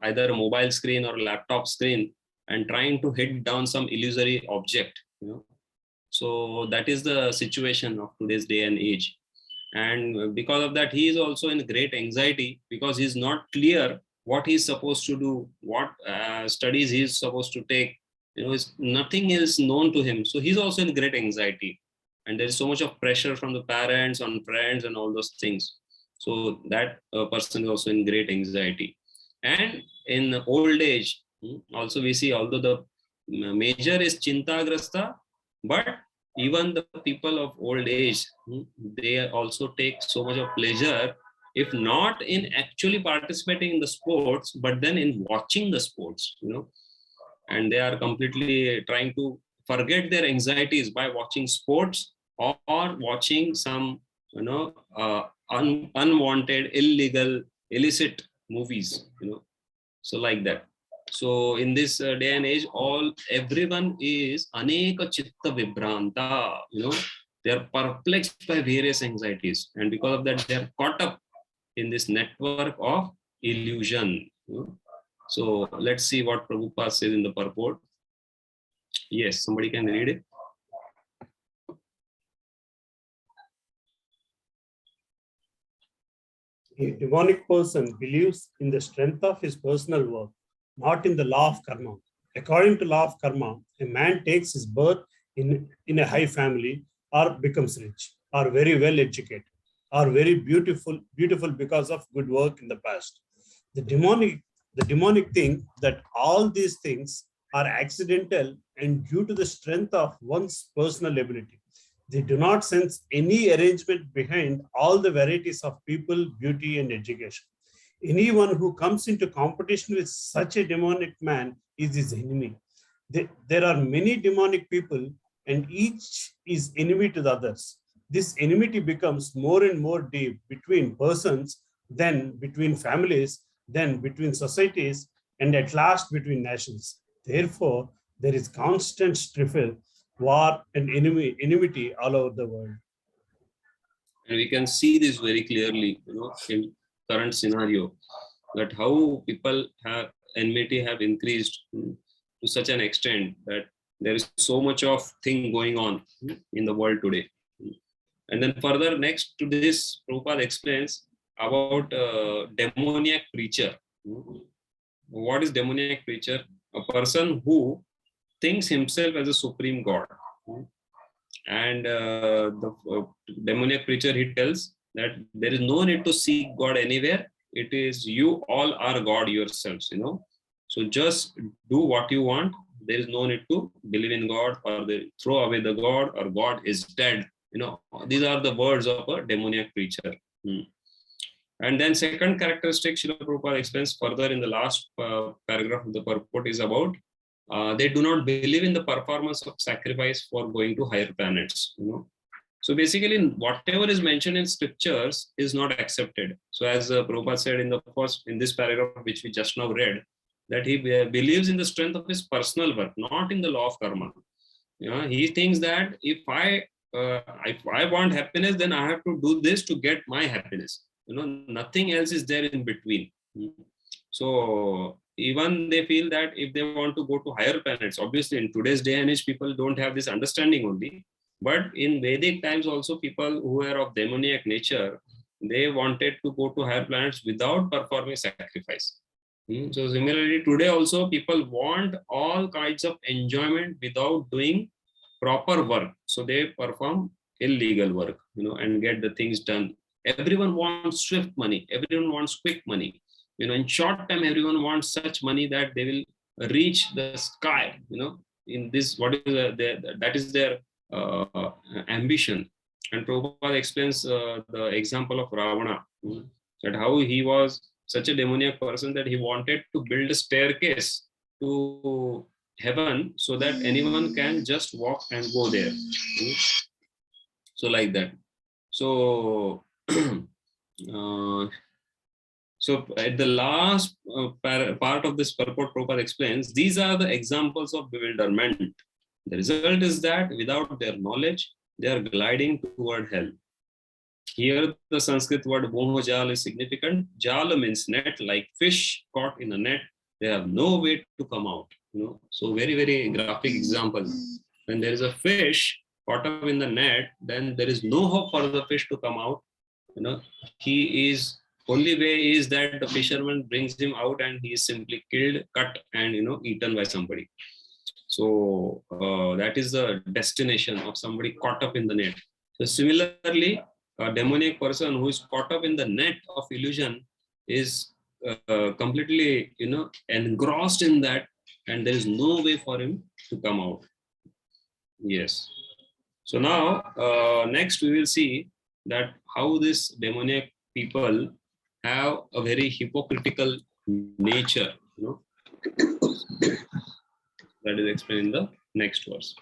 either a mobile screen or a laptop screen and trying to hit down some illusory object. So that is the situation of today's day and age. And because of that, he is also in great anxiety because he's not clear what he's supposed to do, what studies he's supposed to take. Nothing is known to him. So he's also in great anxiety. And there is so much of pressure from the parents, on friends, and all those things. So that person is also in great anxiety. And in old age, also we see, although the major is Chintagrasta, but even the people of old age, they also take so much of pleasure, if not in actually participating in the sports, but then in watching the sports, and they are completely trying to forget their anxieties by watching sports or watching some, unwanted, illegal, illicit movies, so like that. So in this day and age, everyone is aneka chitta vibranta, they are perplexed by various anxieties, and because of that, they are caught up in this network of illusion. So let's see what Prabhupada says in the purport. Yes, somebody can read it. A demonic person believes in the strength of his personal work, not in the law of karma. According to law of karma, a man takes his birth in a high family, or becomes rich, or very well educated, or very beautiful because of good work in the past. The demonic think that all these things are accidental and due to the strength of one's personal ability. They do not sense any arrangement behind all the varieties of people, beauty, and education. Anyone who comes into competition with such a demonic man is his enemy. There are many demonic people, and each is enemy to the others. This enmity becomes more and more deep between persons, then between families, then between societies, and at last between nations. Therefore, there is constant strife, war, and enmity all over the world. And we can see this very clearly, in current scenario, that how people have enmity have increased to such an extent that there is so much of thing going on in the world today. And then further next to this, Prabhupada explains about demoniac preacher. What is demoniac preacher? A person who thinks himself as a supreme God. And the demoniac preacher, he tells that there is no need to seek God anywhere. It is you all are God yourselves, So just do what you want. There is no need to believe in God or throw away the God or God is dead. These are the words of a demoniac preacher. And then second characteristic, Srila Prabhupada explains further in the last paragraph of the purport is about they do not believe in the performance of sacrifice for going to higher planets. So basically, whatever is mentioned in scriptures is not accepted. So as Prabhupada said in this paragraph, which we just now read, that he believes in the strength of his personal work, not in the law of karma. He thinks that if I want happiness, then I have to do this to get my happiness. Nothing else is there in between. So even they feel that if they want to go to higher planets, obviously in today's day and age, people don't have this understanding only. But in Vedic times also, people who were of demoniac nature, they wanted to go to higher planets without performing sacrifice. So similarly, today also people want all kinds of enjoyment without doing proper work. So they perform illegal work, and get the things done. Everyone wants swift money. Everyone wants quick money. In short time, everyone wants such money that they will reach the sky. In this, what is that is their ambition. And Prabhupada explains the example of Ravana, that how he was such a demoniac person that he wanted to build a staircase to heaven so that anyone can just walk and go there. So like that. So so at the last part of this purport, Prabhupada explains, these are the examples of bewilderment. The result is that without their knowledge, they are gliding toward hell. Here the Sanskrit word mohojal is significant. Jala means net, like fish caught in a net. They have no way to come out. So very, very graphic example. When there is a fish caught up in the net, then there is no hope for the fish to come out. He is only way is that the fisherman brings him out and he is simply killed, cut, and eaten by somebody. So that is the destination of somebody caught up in the net. So similarly, a demoniac person who is caught up in the net of illusion is completely engrossed in that, and there is no way for him to come out. Yes. So now next we will see that how this demoniac people have a very hypocritical nature. That is explained in the next verse.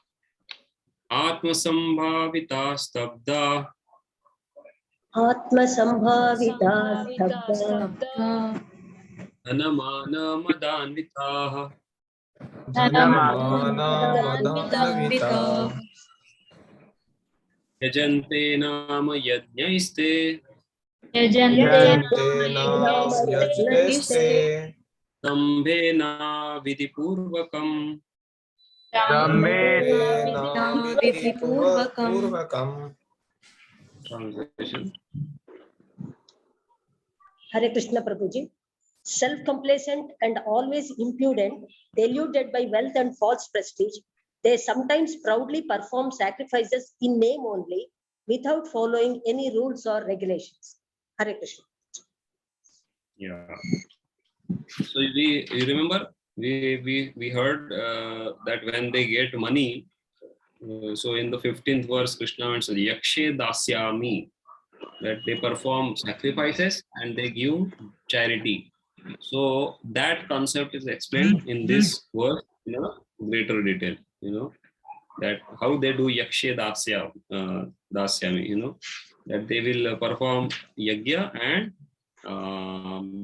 Atma sambhavita stabda Atma-sambhavita stabda dhanamana madanvitaha Dhanamana yajante nama yajnaiste Yajante nam yajnaste Dambhena vidipurvakam. Purvakam. Translation. Hare Krishna Prabhuji. Self-complacent and always impudent, deluded by wealth and false prestige, they sometimes proudly perform sacrifices in name only, without following any rules or regulations. Hare Krishna. Yeah. So you remember we heard that when they get money, so in the 15th verse, Krishna mentions Yakshe Dasyami, that they perform sacrifices and they give charity. So that concept is explained in this verse in a greater detail. That how they do Yakshe Dasyami, that they will perform yajna and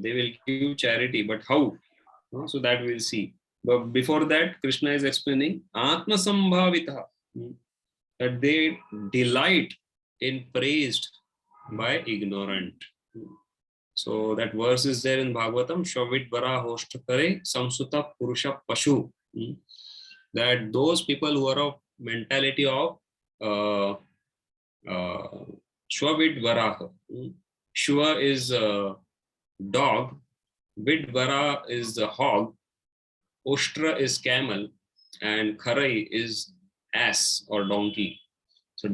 they will give charity, but how? So that we'll see. But before that, Krishna is explaining Atma Sambhavita, that they delight in praised by ignorant. So that verse is there in Bhagavatam, Shavit Vara Hoshtakare Samsuta Purusha Pashu. That those people who are of mentality of Shvavid Varaha. Shva is a dog, Vidvara is the hog, Ushtra is camel, and Kharai is ass or donkey. So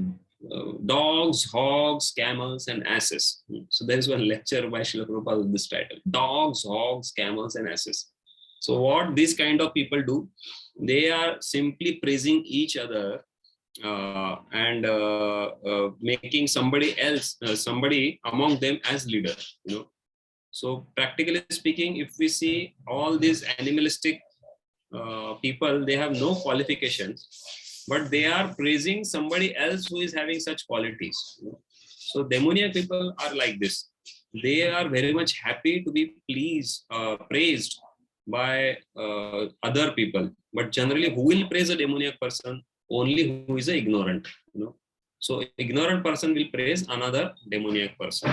dogs, hogs, camels, and asses. So there is one lecture by Srila Prabhupada with this title: Dogs, hogs, camels, and asses. So what these kind of people do, they are simply praising each other and making somebody else, somebody among them as leader. So practically speaking, if we see all these animalistic people, they have no qualifications, but they are praising somebody else who is having such qualities. So demoniac people are like this. They are very much happy to be praised by other people. But generally, who will praise a demoniac person? Only who is ignorant. So ignorant person will praise another demoniac person.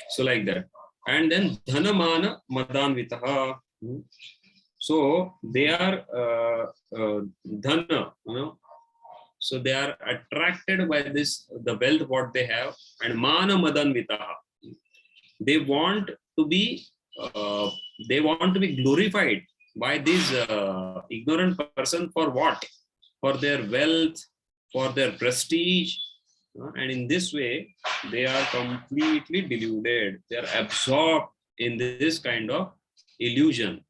So like that. And then dhanamana madanvitaha. So they are dhana, so they are attracted by this, the wealth what they have, and mana madanvitaha. They want to be glorified by this ignorant person for what? For their wealth, for their prestige, and in this way they are completely deluded. They are absorbed in this kind of illusion.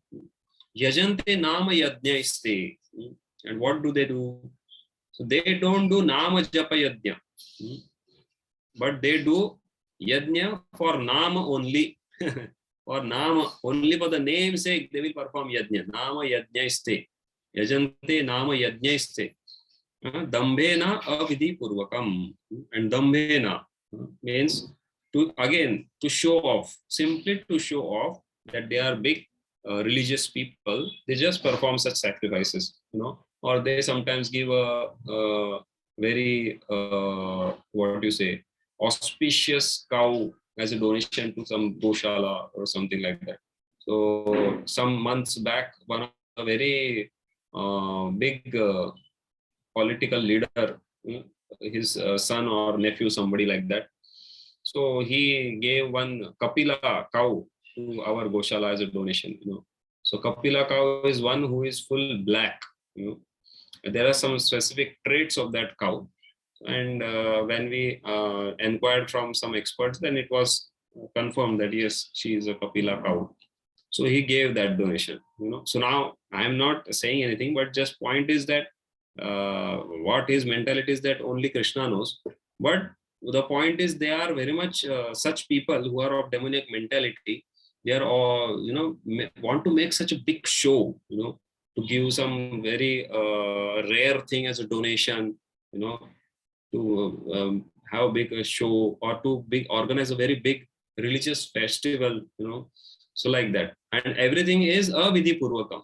Yajante nama yajnaiste. And what do? So they don't do nama japa yajna, but they do yajna for nama only. For nama, only for the name's sake, they will perform yajna. Nama yajnaiste. Yajante nama yajnaiste. Dambhena avidhi purvakam. And dambhena means to show off, simply to show off that they are big religious people. They just perform such sacrifices, or they sometimes give a very auspicious cow as a donation to some goshala or something like that. So some months back, one of the very big political leader, his son or nephew, somebody like that. So he gave one Kapila cow to our goshala as a donation. So Kapila cow is one who is full black. There are some specific traits of that cow, and when we inquired from some experts, then it was confirmed that yes, she is a Kapila cow. So he gave that donation. So now I am not saying anything, but just point is that what his mentality is, that only Krishna knows. But the point is, they are very much such people who are of demoniac mentality. They are all, want to make such a big show, to give some very rare thing as a donation, to have a big show, or to organize a very big religious festival, so like that. And everything is a vidhi purvakam,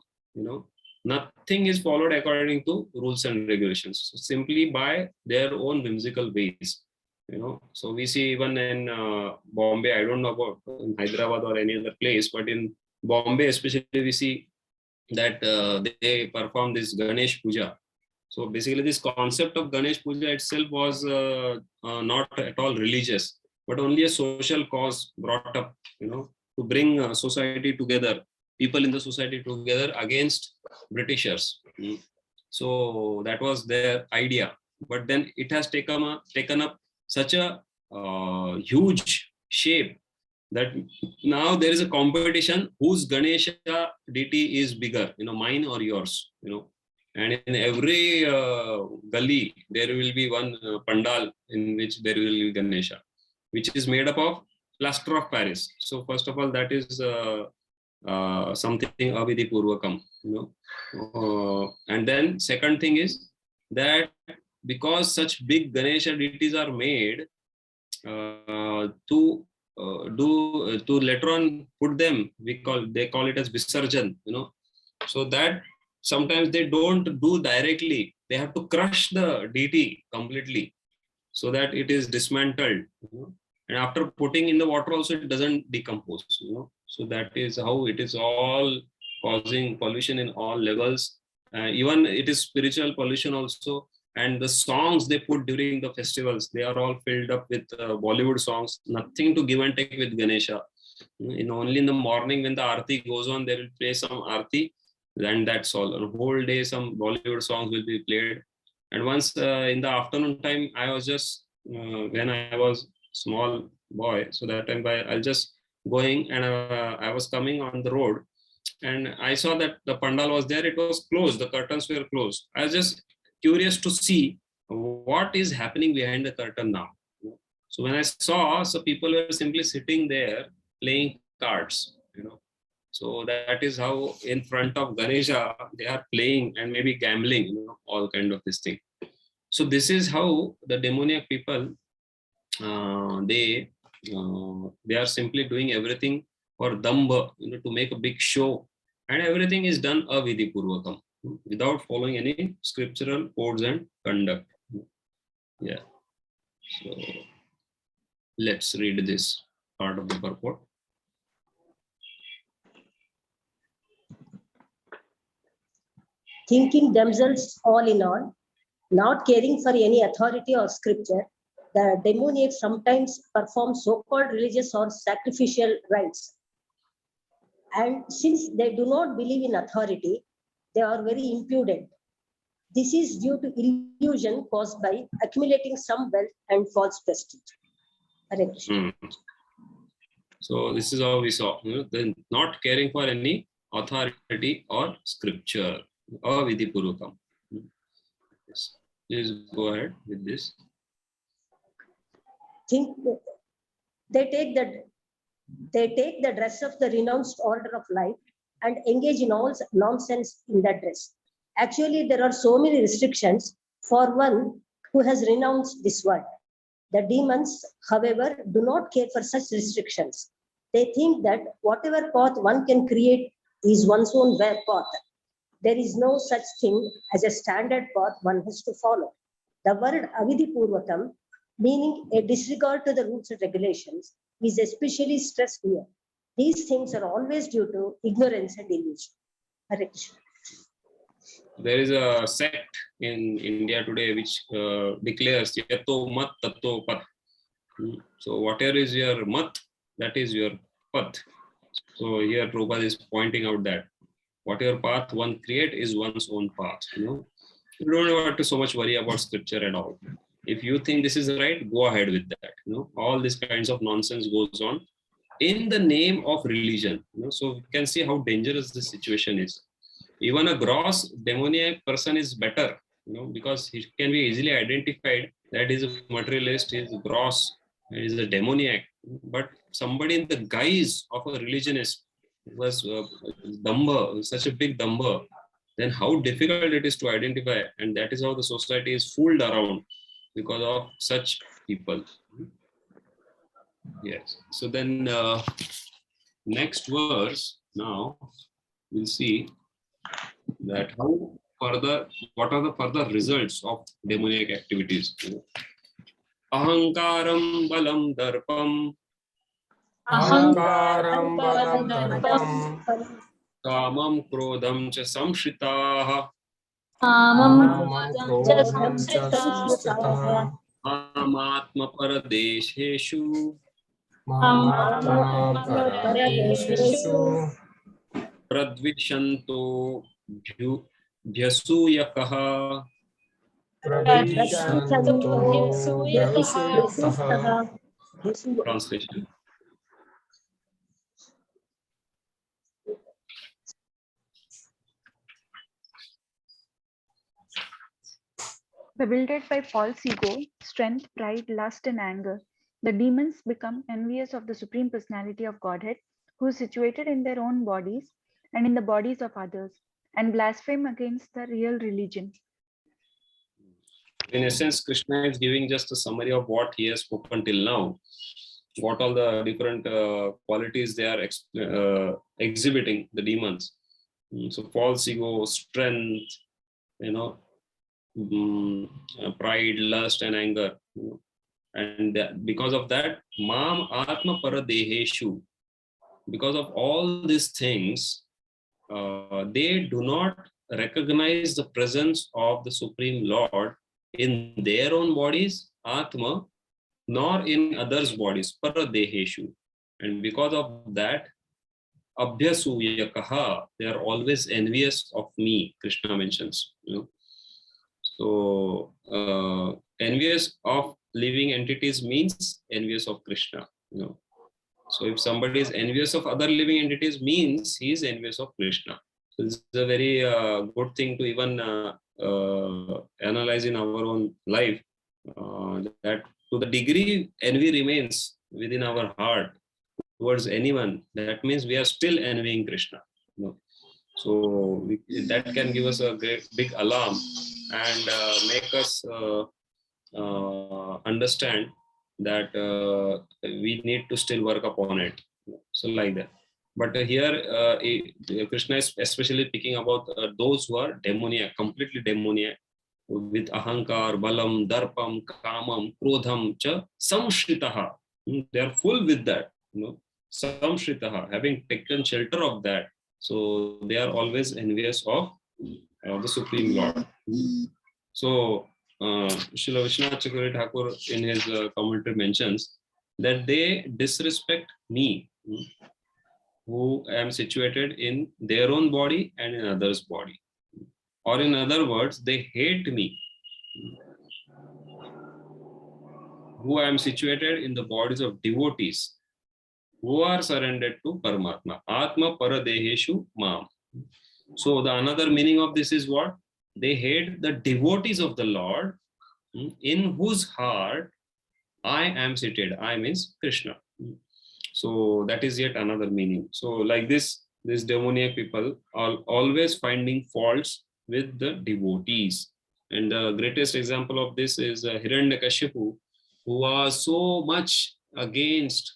nothing is followed according to rules and regulations, simply by their own whimsical ways. So we see even in Bombay, I don't know about in Hyderabad or any other place, but in Bombay especially, we see that they perform this Ganesh Puja. So basically this concept of Ganesh Puja itself was not at all religious, but only a social cause brought up, to bring society together, people in the society together against Britishers. So that was their idea. But then it has taken up such a huge shape that now there is a competition whose Ganesha deity is bigger, mine or yours, and in every gully there will be one pandal in which there will be Ganesha, which is made up of plaster of Paris. So first of all, that is something avidhi purvakam, and then second thing is that because such big Ganesha deities are made, to later on put them, they call it as Visarjan, so that sometimes they don't do directly, they have to crush the deity completely so that it is dismantled, and after putting in the water also it doesn't decompose, so that is how it is all causing pollution in all levels. Even it is spiritual pollution also. And the songs they put during the festivals, they are all filled up with Bollywood songs, nothing to give and take with Ganesha. Only in the morning when the Aarti goes on, they will play some Aarti, and that's all. The whole day some Bollywood songs will be played. And once in the afternoon time, I was just, when I was small boy, so that time I'll just going, and I was coming on the road, and I saw that the pandal was there, it was closed, the curtains were closed. I was just curious to see what is happening behind the curtain now. So when I saw, so people were simply sitting there playing cards, so that is how in front of Ganesha they are playing and maybe gambling, all kind of this thing. So this is how the demoniac people, they are simply doing everything for damba, to make a big show, and everything is done avidhi purvakam, without following any scriptural codes and conduct. Yeah. So let's read this part of the purport. Thinking themselves all in all, not caring for any authority or scripture, the demoniacs sometimes perform so-called religious or sacrificial rites. And since they do not believe in authority, they are very impudent. This is due to illusion caused by accumulating some wealth and false prestige. So this is how we saw, then not caring for any authority or scripture, avidhi purvakam. Yes. Please go ahead with this. They take the dress of the renounced order of life and engage in all nonsense in that dress. Actually, there are so many restrictions for one who has renounced this world. The demons, however, do not care for such restrictions. They think that whatever path one can create is one's own path. There is no such thing as a standard path one has to follow. The word avidhi purvakam, meaning a disregard to the rules and regulations, is especially stressed here. These things are always due to ignorance and illusion. There is a sect in India today which declares yato mat tato pat. So whatever is your mat, that is your path. So here Prabhupada is pointing out that whatever path one create is one's own path. You don't have to so much worry about scripture at all. If you think this is right, go ahead with that. All these kinds of nonsense goes on in the name of religion. So you can see how dangerous this situation is. Even a gross demoniac person is better, because he can be easily identified that is a materialist, he is gross, he is a demoniac. But somebody in the guise of a religionist was damba, such a big damba, then how difficult it is to identify. And that is how the society is fooled around because of such people. Yes. So then next verse, now we'll see that what are the further results of demoniac activities. Ahankaram balam darpam Ahankaram balam darpam कामं क्रोधं च संश्रिताः kamam krodham cha samshritaha मामात्मपरदेशेषु mamatma paradeshesu प्रद्विषन्तो भ्यसूयकः pravishanto vyasuyataha. Translation. Bewildered by false ego, strength, pride, lust, and anger, the demons become envious of the Supreme Personality of Godhead, who is situated in their own bodies and in the bodies of others, and blaspheme against the real religion. In essence, Krishna is giving just a summary of what he has spoken till now, what all the different qualities they are exhibiting, the demons. So false ego, strength, pride, lust, and anger. And because of that, mam atma paradeheshu, because of all these things, they do not recognize the presence of the Supreme Lord in their own bodies, atma, nor in others' bodies, paradeheshu. And because of that, abhyasuyakaha, they are always envious of me, Krishna mentions. So envious of living entities means envious of Krishna. So if somebody is envious of other living entities, means he is envious of Krishna. So this is a very good thing to even analyze in our own life. That to the degree envy remains within our heart towards anyone, that means we are still envying Krishna. So that can give us a great big alarm and make us understand that we need to still work upon it. So like that. But here Krishna is especially picking about those who are demoniac, completely demoniac, with ahankar, balam, darpam, kamam, krodham cha samshritaha. They are full with that, samshritaha, having taken shelter of that. So they are always envious of the Supreme Lord. So Srila Vishwanath Chakravarti Thakur in his commentary mentions that they disrespect me, who am situated in their own body and in others' body. Or in other words, they hate me, who am situated in the bodies of devotees who are surrendered to Paramatma. Atma paradeheshu mam. So the another meaning of this is what? They hate the devotees of the Lord, in whose heart I am seated. I means Krishna. So that is yet another meaning. So like this, these demoniac people are always finding faults with the devotees. And the greatest example of this is Hiranyakashipu, who was so much against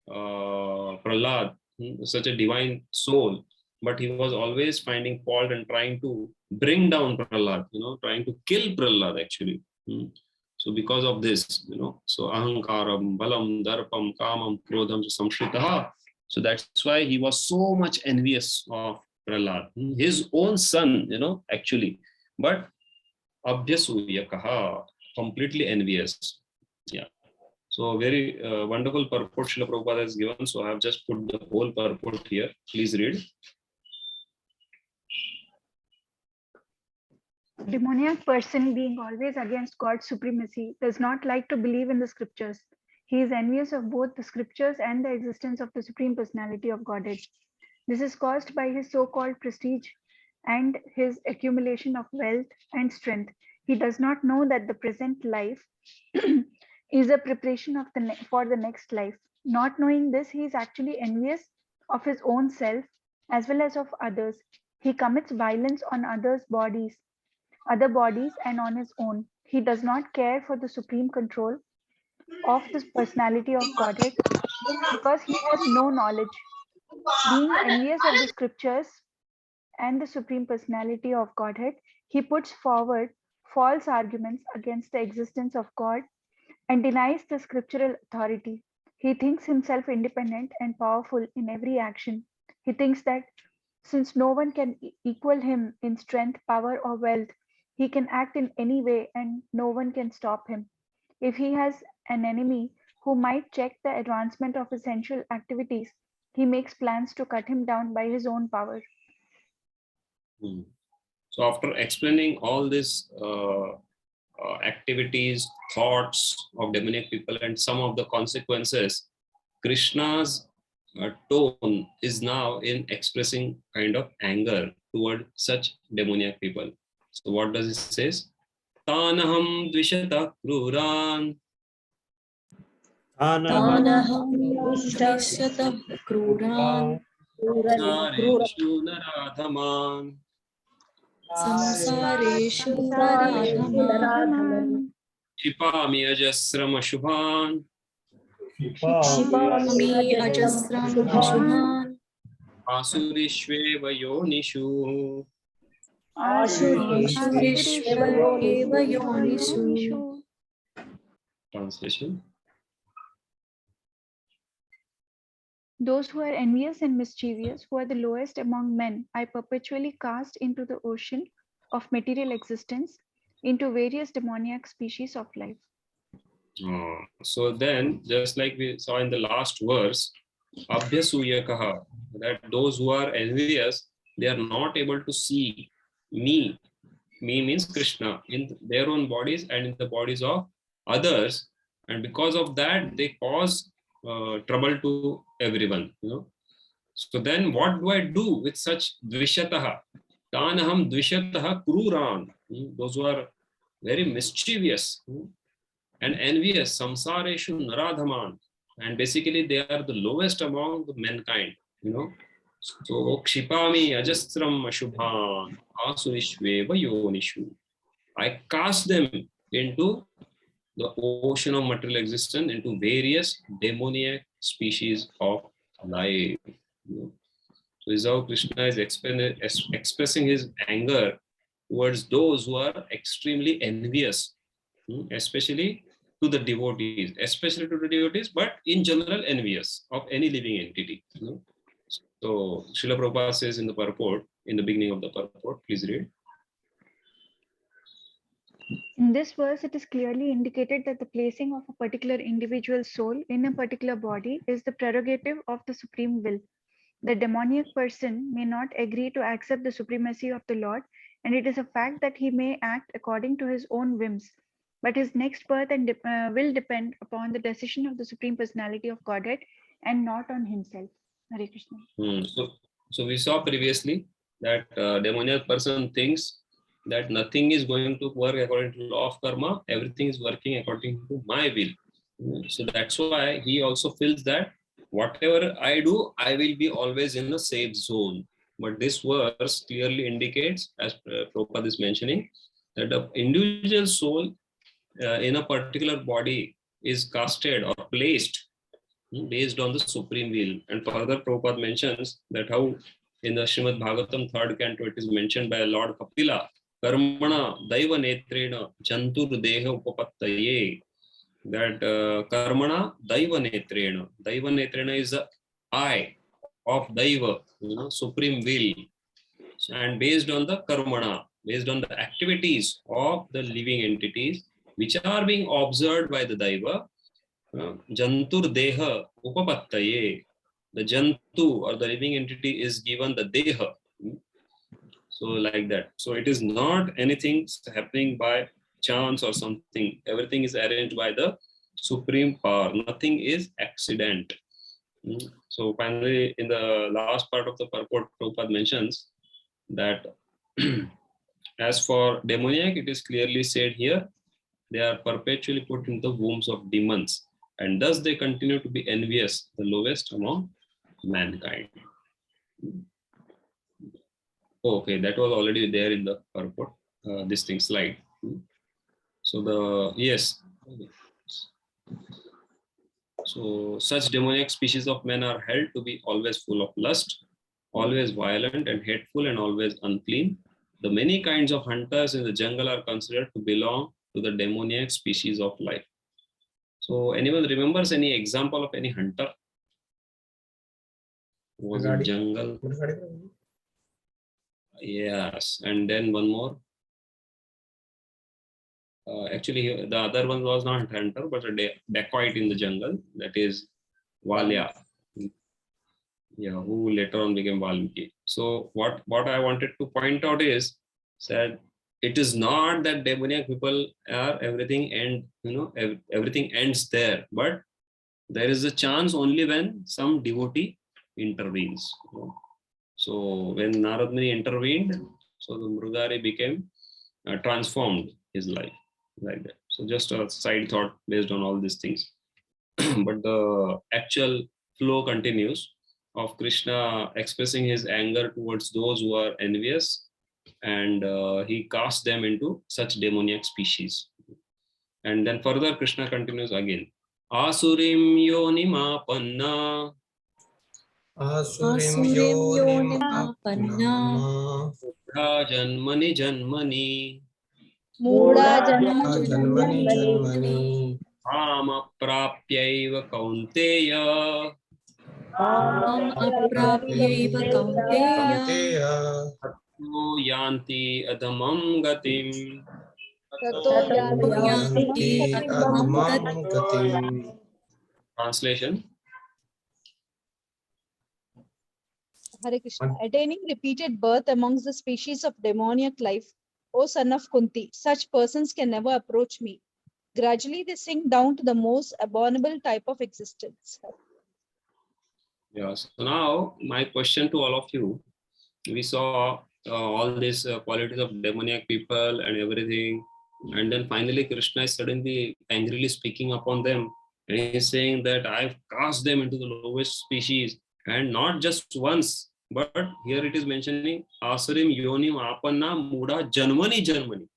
Prahlad, such a divine soul, but he was always finding fault and trying to bring down Prahlad, trying to kill Prahlad actually. So because of this, so ahankaram, balam, darpam, kamam, krodham, samshritaha. So that's why he was so much envious of Prahlad, his own son, actually. But abhyasuyakaha, completely envious. Yeah. So very wonderful purport Srila Prabhupada has given. So I have just put the whole purport here. Please read. Demoniac person, being always against God's supremacy, does not like to believe in the scriptures. He is envious of both the scriptures and the existence of the Supreme Personality of Godhead. This is caused by his so-called prestige and his accumulation of wealth and strength. He does not know that the present life is a preparation of for the next life. Not knowing this, he is actually envious of his own self as well as of others. He commits violence on other bodies and on his own. He does not care for the supreme control of the personality of Godhead because he has no knowledge. Being envious of the scriptures and the supreme personality of Godhead, he puts forward false arguments against the existence of God and denies the scriptural authority. He thinks himself independent and powerful in every action. He thinks that since no one can equal him in strength, power, or wealth, he can act in any way and no one can stop him. If he has an enemy who might check the advancement of essential activities, he makes plans to cut him down by his own power. So after explaining all these activities, thoughts of demoniac people and some of the consequences, Krishna's tone is now in expressing kind of anger toward such demoniac people. So what does it say? Tanaham dvishata kruran क्रूरान् sareshu naradhaman संसारेषु नराधमान् Shipami ajasram ashubhan क्षिपामि अजस्रम् अशुभान् asurishveva yonishu. आसुरीष्वेव योनिषु. Translation. Those who are envious and mischievous, who are the lowest among men, I perpetually cast into the ocean of material existence, into various demoniac species of life. So then, just like we saw in the last verse, abhyasuyakaha, that those who are envious, they are not able to see me. Me means Krishna in their own bodies and in the bodies of others, and because of that, they cause trouble to everyone. So then, what do I do with such dvishataha? Tanaham dvishataha kruran. Those who are very mischievous and envious, samsareshu naradhaman, and basically they are the lowest among the mankind. So kshipami ajastram ashubhan asurishveva yonishu. I cast them into the ocean of material existence, into various demoniac species of life. So this is how Krishna is expressing his anger towards those who are extremely envious, especially to the devotees, but in general envious of any living entity. So Srila Prabhupada says in the purport, in the beginning of the purport, please read. In this verse, it is clearly indicated that the placing of a particular individual soul in a particular body is the prerogative of the supreme will. The demoniac person may not agree to accept the supremacy of the Lord, and it is a fact that he may act according to his own whims. But his next birth and will depend upon the decision of the Supreme Personality of Godhead and not on himself. Hare Krishna. So we saw previously that demoniac person thinks that nothing is going to work according to law of karma, everything is working according to my will. So that's why he also feels that whatever I do, I will be always in the safe zone. But this verse clearly indicates, as Prabhupada is mentioning, that the individual soul in a particular body is casted or placed based on the supreme will. And further Prabhupada mentions that how in the Srimad Bhagavatam 3rd canto it is mentioned by Lord Kapila, Karmana Daiva Netrena Jantur Deha Upapattaye, that Karmana Daiva Netrena. Daiva Netrena is the eye of Daiva, supreme will. And based on the Karmana, based on the activities of the living entities, which are being observed by the Daiva, Jantur Deha Upapattaye, the Jantu or the living entity is given the Deha. So like that. So it is not anything happening by chance or something. Everything is arranged by the supreme power. Nothing is accident. So finally, in the last part of the purport, Prabhupada mentions that as for demoniac, it is clearly said here, they are perpetually put in the wombs of demons, and thus they continue to be envious, the lowest among mankind. Okay, that was already there in the purport, this thing slide. So so such demoniac species of men are held to be always full of lust, always violent and hateful, and always unclean. The many kinds of hunters in the jungle are considered to belong to the demoniac species of life. So anyone remembers any example of any hunter who was in Gadi. jungle? Gachibowli Prabhuji. Yes, and then one more. Actually, the other one was not hunter, but a dacoit in the jungle. That is Valya. Yeah, who later on became Valmiki. So what I wanted to point out is that it is not that demoniac people are everything and everything ends there, but there is a chance only when some devotee intervenes. So when Narad Muni intervened, so the Mrugari became transformed his life like that. So just a side thought based on all these things. But the actual flow continues of Krishna expressing his anger towards those who are envious, and he casts them into such demoniac species. And then further Krishna continues again. Asurim yonimapanna Asurim Asurim yonim yonimapanna apna janmani janmani Mooda janmani janmani amaprapyaiva kaunteya Mam aprapyaiva kaunteya Kaunteya yanti adhamam gatim. Tato yanti yanti adhamam adhamam gatim. Translation. Hare Krishna. Attaining repeated birth amongst the species of demoniac life, O son of Kunti, such persons can never approach me. Gradually, they sink down to the most abominable type of existence. Yeah. So now my question to all of you: we saw all these qualities of demoniac people and everything, and then finally Krishna is suddenly angrily speaking upon them, and he is saying that I've cast them into the lowest species, and not just once, but here it is mentioning Asurim yonim apanna muda janmani janmani.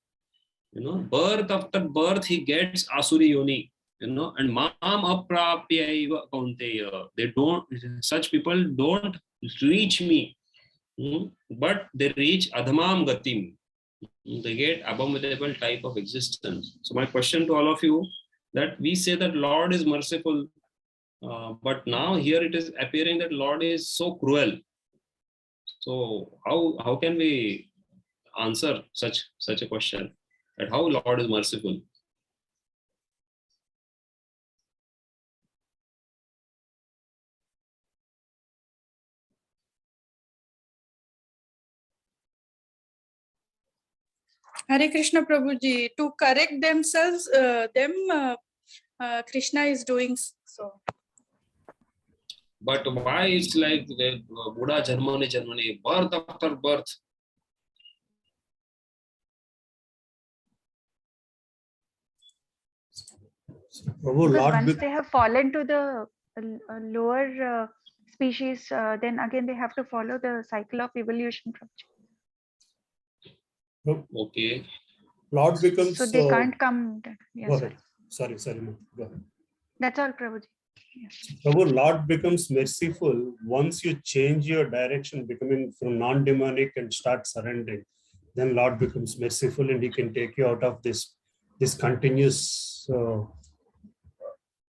Birth after birth he gets Asuri yoni. And mam aprapyaiva kaunteya. They don't. Such people don't reach me. But they reach adhamam gatim. They get abominable type of existence. So my question to all of you, that we say that Lord is merciful, but now here it is appearing that Lord is so cruel. So how can we answer such a question, that how Lord is merciful? Hare Krishna Prabhuji, to correct themselves, Krishna is doing so. But why it's like the Buddha Germany, birth after birth? Prabhu, Because Lord, once they have fallen to the lower species, then again they have to follow the cycle of evolution. Okay. Lord becomes. So they can't come. Yeah, Go sorry. ahead. Sorry, ma'am. Go ahead. That's all, Prabhuji. Prabhu, Lord becomes merciful once you change your direction, becoming from non-demonic and start surrendering. Then Lord becomes merciful and he can take you out of this continuous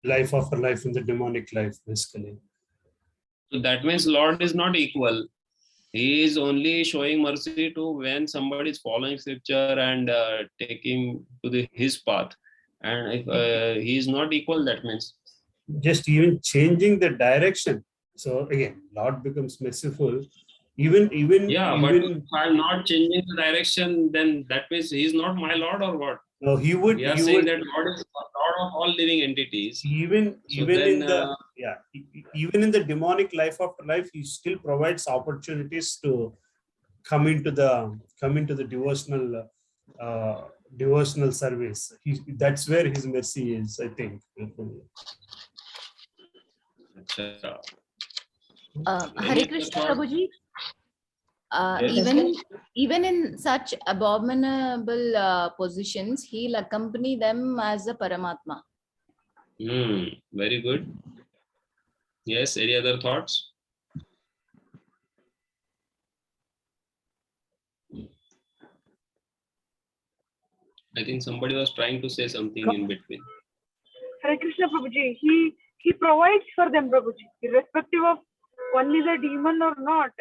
life after life in the demonic life, basically. So that means Lord is not equal. He is only showing mercy to when somebody is following scripture and taking to his path. And if he is not equal, that means Just even changing the direction. So again, Lord becomes merciful. Even but if I'm not changing the direction, then that means he is not my Lord, or what? no, he would. We are saying that Lord is Lord of all living entities. Even in the demonic life after life, he still provides opportunities to come into the devotional service. That's where his mercy is, I think. Hare Krishna Prabhuji. Yes. Even in such abominable positions, he'll accompany them as a Paramatma. Very good. Yes, any other thoughts? I think somebody was trying to say something in between. Hare Krishna Prabhuji, he provides for them, Prabhuji, irrespective of one is a demon or not.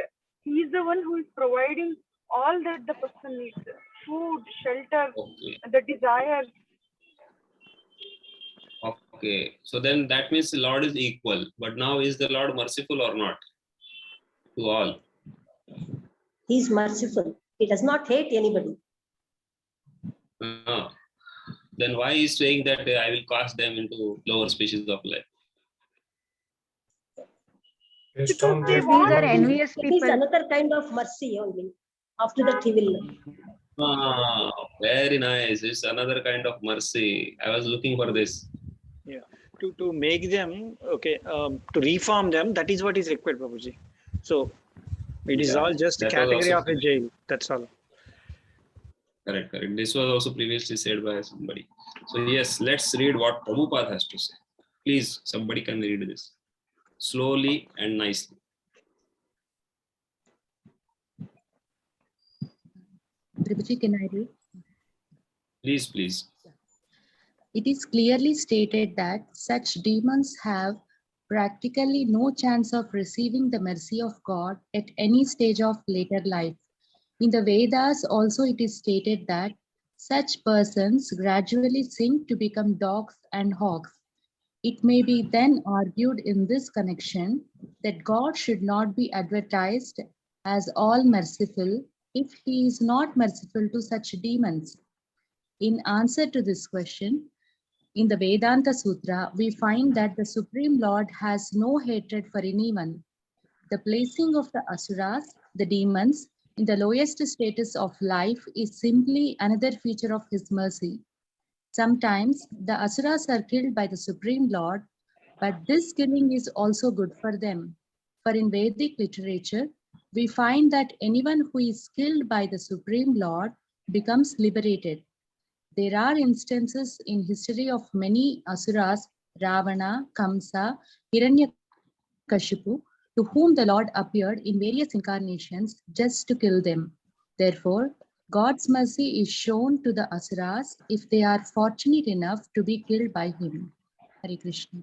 He is the one who is providing all that the person needs: food, shelter, Okay. the desires. Okay. So then that means the Lord is equal. But now is the Lord merciful or not to all? He is merciful. He does not hate anybody. Then why is saying that I will cast them into lower species of life? Based Because on they that, These are Prabhuji. envious It is people. another kind of mercy only. After that, he will. Very nice. It's another kind of mercy. I was looking for this. Yeah, to make them okay, to reform them. That is what is required, Prabhuji. So it is Yeah, all just a that was category also of a jail. That's all. correct. This was also previously said by somebody. So yes, let's read what Prabhupada has to say. Please, somebody can read this slowly and nicely. Prabhuji, can I read? Please, please. It is clearly stated that such demons have practically no chance of receiving the mercy of God at any stage of later life. In the Vedas also it is stated that such persons gradually sink to become dogs and hogs. It may be then argued in this connection that God should not be advertised as all merciful if he is not merciful to such demons. In answer to this question, in the Vedanta Sutra, we find that the Supreme Lord has no hatred for anyone. The placing of the asuras, the demons, in the lowest status of life is simply another feature of his mercy. Sometimes the asuras are killed by the Supreme Lord, but this killing is also good for them. For in Vedic literature, we find that anyone who is killed by the Supreme Lord becomes liberated. There are instances in history of many asuras, Ravana, Kamsa, Hiranyakashipu, to whom the Lord appeared in various incarnations just to kill them. Therefore, God's mercy is shown to the asuras if they are fortunate enough to be killed by him. Hare Krishna.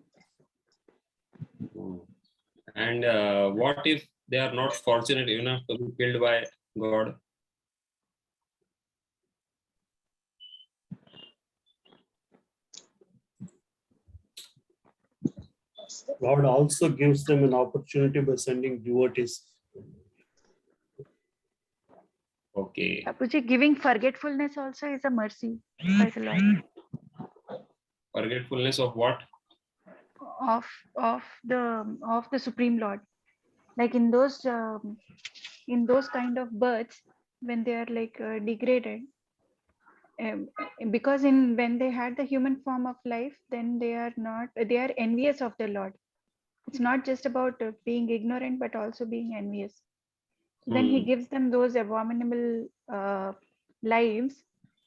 And what if they are not fortunate enough to be killed by God? Lord also gives them an opportunity by sending devotees. Okay. Prabhuji, giving forgetfulness also is a mercy by the Lord. Forgetfulness of what? Of the Supreme Lord. Like in those kind of births, when they are like degraded, because when they had the human form of life, then they are envious of the Lord. It's not just about being ignorant, but also being envious. Then he gives them those abominable lives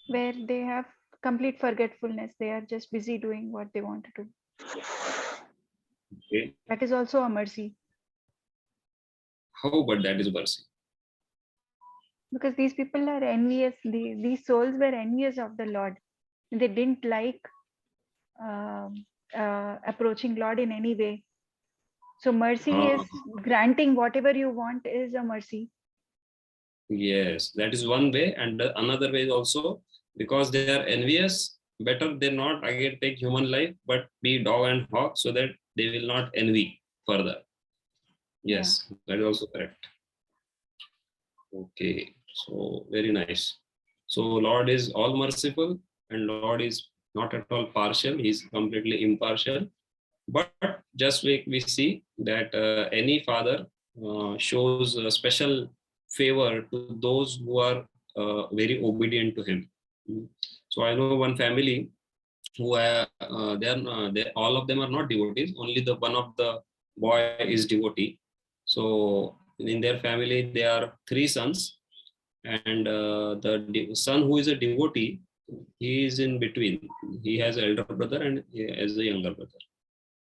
where they have complete forgetfulness. They are just busy doing what they want to do. Okay. That is also a mercy. How, but that is mercy? Because these people are envious. These souls were envious of the Lord. They didn't like approaching Lord in any way. So mercy is granting whatever you want is a mercy. Yes, that is one way. And another way is also because they are envious, better they not again take human life, but be dog and hawk so that they will not envy further. Yes, that is also correct. Okay, so very nice. So Lord is all merciful and Lord is not at all partial. He is completely impartial. But just like we see that any father shows a special favor to those who are very obedient to him. So I know one family who all of them are not devotees. Only the one of the boy is devotee. So in their family there are 3 sons, and the son who is a devotee, he is in between. He has an elder brother and he has a younger brother.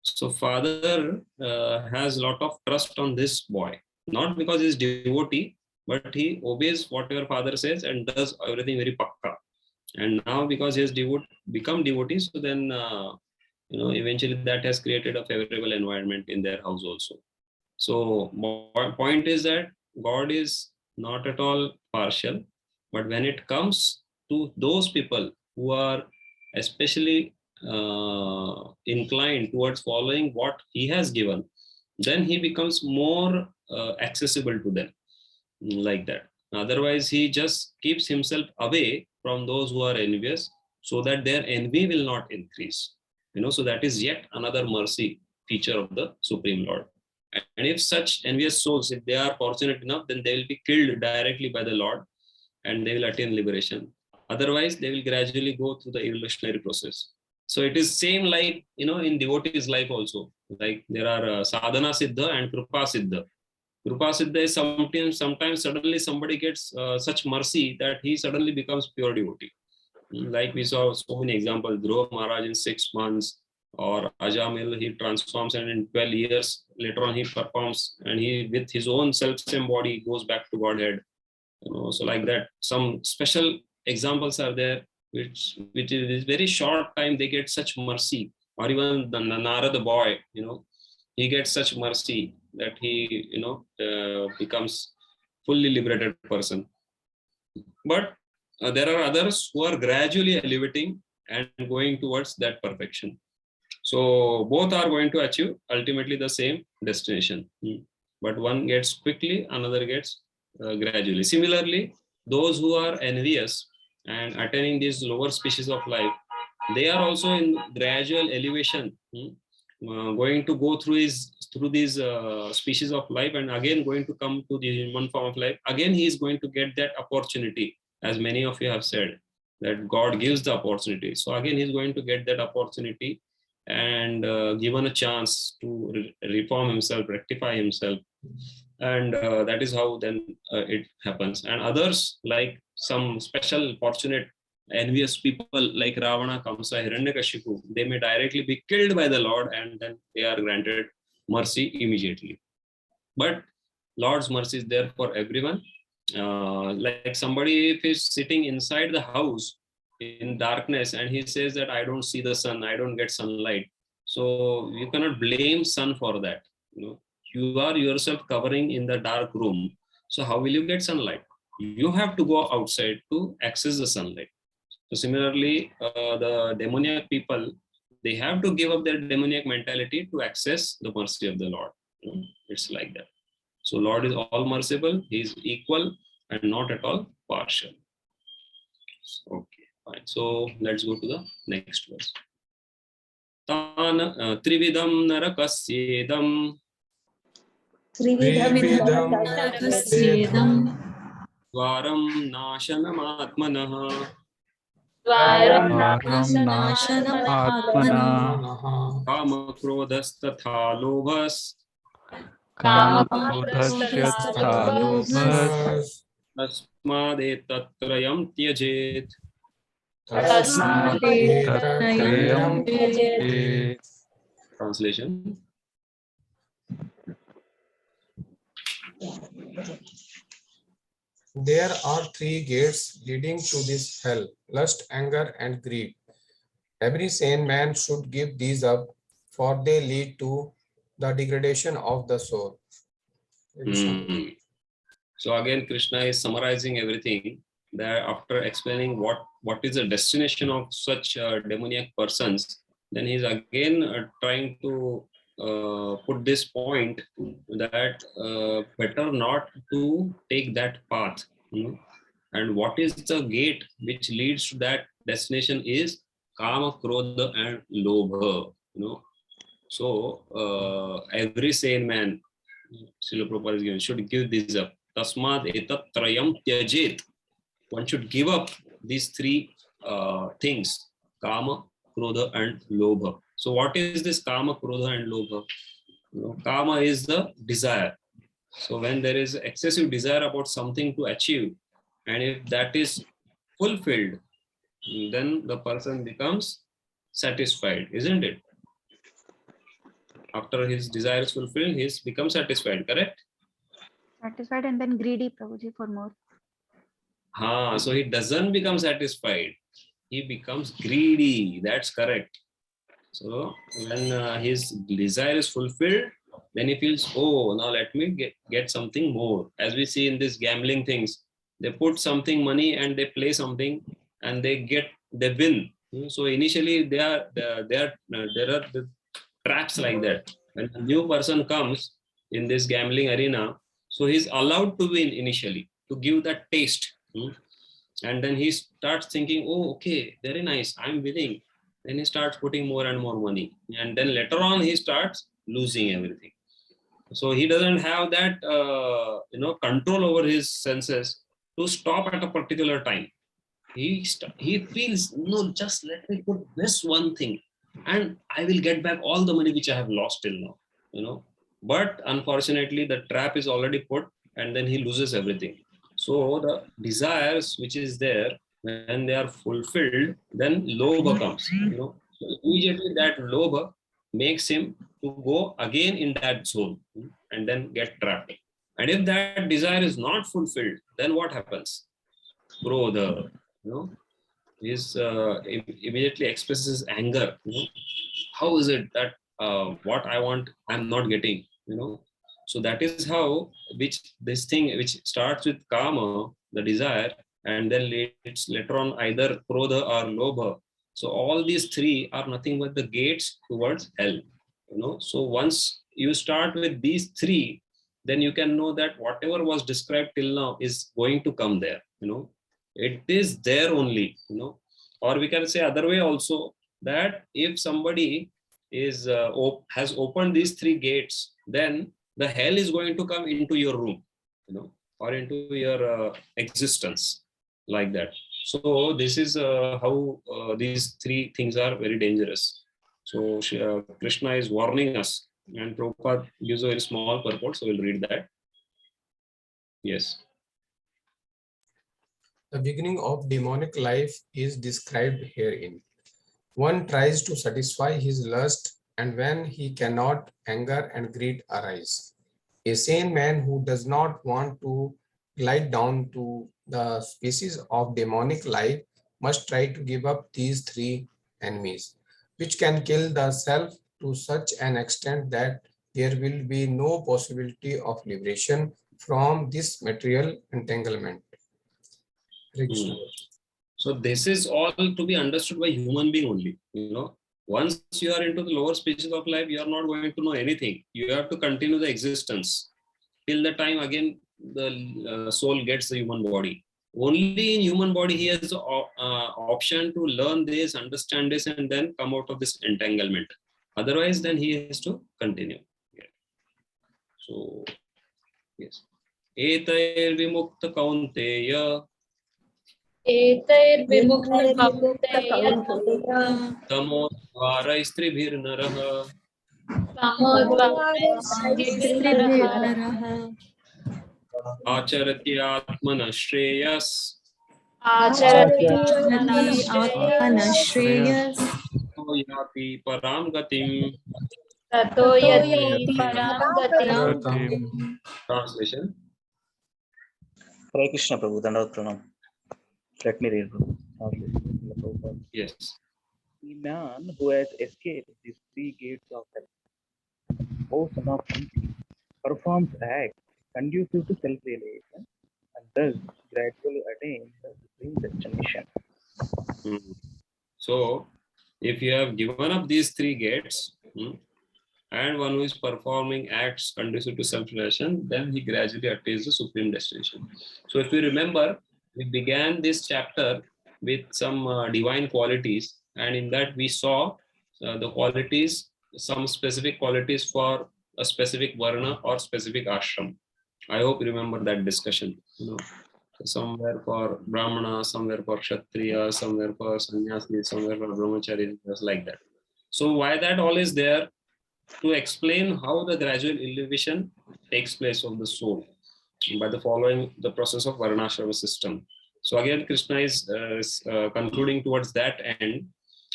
So father has a lot of trust on this boy, not because he's devotee, but he obeys whatever father says and does everything very pakka. And now because he has become devotee, so then eventually that has created a favorable environment in their house also. So point is that God is not at all partial, but when it comes to those people who are especially inclined towards following what he has given, then he becomes more accessible to them, like that. Otherwise, he just keeps himself away from those who are envious, so that their envy will not increase. So that is yet another mercy feature of the Supreme Lord. And if such envious souls, if they are fortunate enough, then they will be killed directly by the Lord and they will attain liberation. Otherwise, they will gradually go through the evolutionary process. So it is same like, in devotees' life also. Like there are sadhana siddha and kripa siddha. Kripa siddha is sometimes suddenly somebody gets such mercy that he suddenly becomes pure devotee. Like we saw so many examples, Dhruva Maharaj in 6 months, or Ajamil, he transforms, and in 12 years later on he performs, and he with his own self-same body goes back to Godhead. So like that, some special examples are there, which is very short time they get such mercy. Or even the Narada boy, he gets such mercy that he becomes fully liberated person. But there are others who are gradually elevating and going towards that perfection. So both are going to achieve ultimately the same destination. But one gets quickly, another gets gradually. Similarly, those who are envious and attaining these lower species of life, they are also in gradual elevation, going to go through these species of life, and again going to come to the human form of life. Again, he is going to get that opportunity, as many of you have said, that God gives the opportunity. So again, he's going to get that opportunity and given a chance to reform himself, rectify himself. And that is how then it happens. And others, like some special fortunate envious people like Ravana, Kamsa, Hiranyakashipu, they may directly be killed by the Lord, and then they are granted mercy immediately. But Lord's mercy is there for everyone. Like somebody, if he's sitting inside the house in darkness and he says that I don't see the sun, I don't get sunlight, so you cannot blame sun for that. You are yourself covering in the dark room, so how will you get sunlight? You have to go outside to access the sunlight. So similarly, the demoniac people, they have to give up their demoniac mentality to access the mercy of the Lord. It's like that. So Lord is all merciful, he is equal and not at all partial. Okay, fine. So let's go to the next verse. Trividam narakasyedam Dvaram nashanam atmanah नाशनम आत्मना Kama krodhastatha lobhas कामक्रोधस्य तथा लोभस् tasmadetattrayam tyajet. तस्मादेतत्त्रयं त्यजेत्. Translation. There are 3 gates leading to this hell: lust, anger, and greed. Every sane man should give these up, for they lead to the degradation of the soul. So again, Krishna is summarizing everything there after explaining what is the destination of such demoniac persons. Then he's again trying to put this point that better not to take that path. And what is the gate which leads to that destination is Kama, Krodha, and Lobha. So every sane man, Srila Prabhupada is given, should give this up. Tasmad etat trayam tyajet. One should give up these 3 things: Kama, Krodha, and Lobha. So what is this Kama, Krodha, and Lobha? Kama is the desire. So when there is excessive desire about something to achieve, and if that is fulfilled, then the person becomes satisfied, isn't it? After his desire is fulfilled, he becomes satisfied, correct? Satisfied and then greedy, Prabhuji, for more. So he doesn't become satisfied. He becomes greedy. That's correct. So when his desire is fulfilled, then he feels, oh, now let me get something more. As we see in these gambling things, they put something money and they play something and they win. So initially there are the traps like that. When a new person comes in this gambling arena, so he's allowed to win initially to give that taste. And then he starts thinking, oh, okay, very nice, I'm winning. Then he starts putting more and more money, and then later on he starts losing everything. So he doesn't have that control over his senses to stop at a particular time. He feels, no, just let me put this one thing and I will get back all the money which I have lost till now. But unfortunately the trap is already put, and then he loses everything. So the desires which is there, when they are fulfilled, then lobha comes. So immediately that lobha makes him to go again in that zone, and then get trapped. And if that desire is not fulfilled, then what happens? Krodha, is immediately expresses anger. How is it that what I want I'm not getting? So that is how, which this thing which starts with kama, the desire, and then it's later on either krodha or lobha. So all these three are nothing but the gates towards hell. So once you start with these three, then you can know that whatever was described till now is going to come there. It is there only. Or we can say other way also, that if somebody is has opened these three gates, then the hell is going to come into your room, or into your existence, like that. So this is how these three things are very dangerous. So Krishna is warning us, and Prabhupada gives a very small purport, so we'll read that. Yes. The beginning of demonic life is described herein. One tries to satisfy his lust, and when he cannot, anger and greed arise. A sane man who does not want to glide down to the species of demonic life must try to give up these three enemies, which can kill the self to such an extent that there will be no possibility of liberation from this material entanglement. So this is all to be understood by human being only. Once you are into the lower species of life, you are not going to know anything. You have to continue the existence till the time again the soul gets the human body. Only in human body he has the option to learn this, understand this, and then come out of this entanglement. Otherwise, then he has to continue. So yes. Etair vimukta kaunteya तमोद्वारैस्त्रिभिर्नरः आचरत्यात्मनः Shreyas तो याति परां गतिम्. Translation. Hare Krishna Prabhu, Dandavat Pranam. Let me read. Yes. The man who has escaped these three gates of hell, O son of Kunti, performs acts conducive to self-realization and thus gradually attains the supreme destination. So, if you have given up these three gates, and one who is performing acts conducive to self-realization, then he gradually attains the supreme destination. So if you remember, we began this chapter with some divine qualities, and in that we saw the qualities, some specific qualities for a specific varna or specific ashram. I hope you remember that discussion. Somewhere for Brahmana, somewhere for Kshatriya, somewhere for Sannyasi, somewhere for Brahmachari, just like that. So why that all is there? To explain how the gradual elevation takes place of the soul by the following the process of varnashrama system. So again, Krishna is concluding towards that end,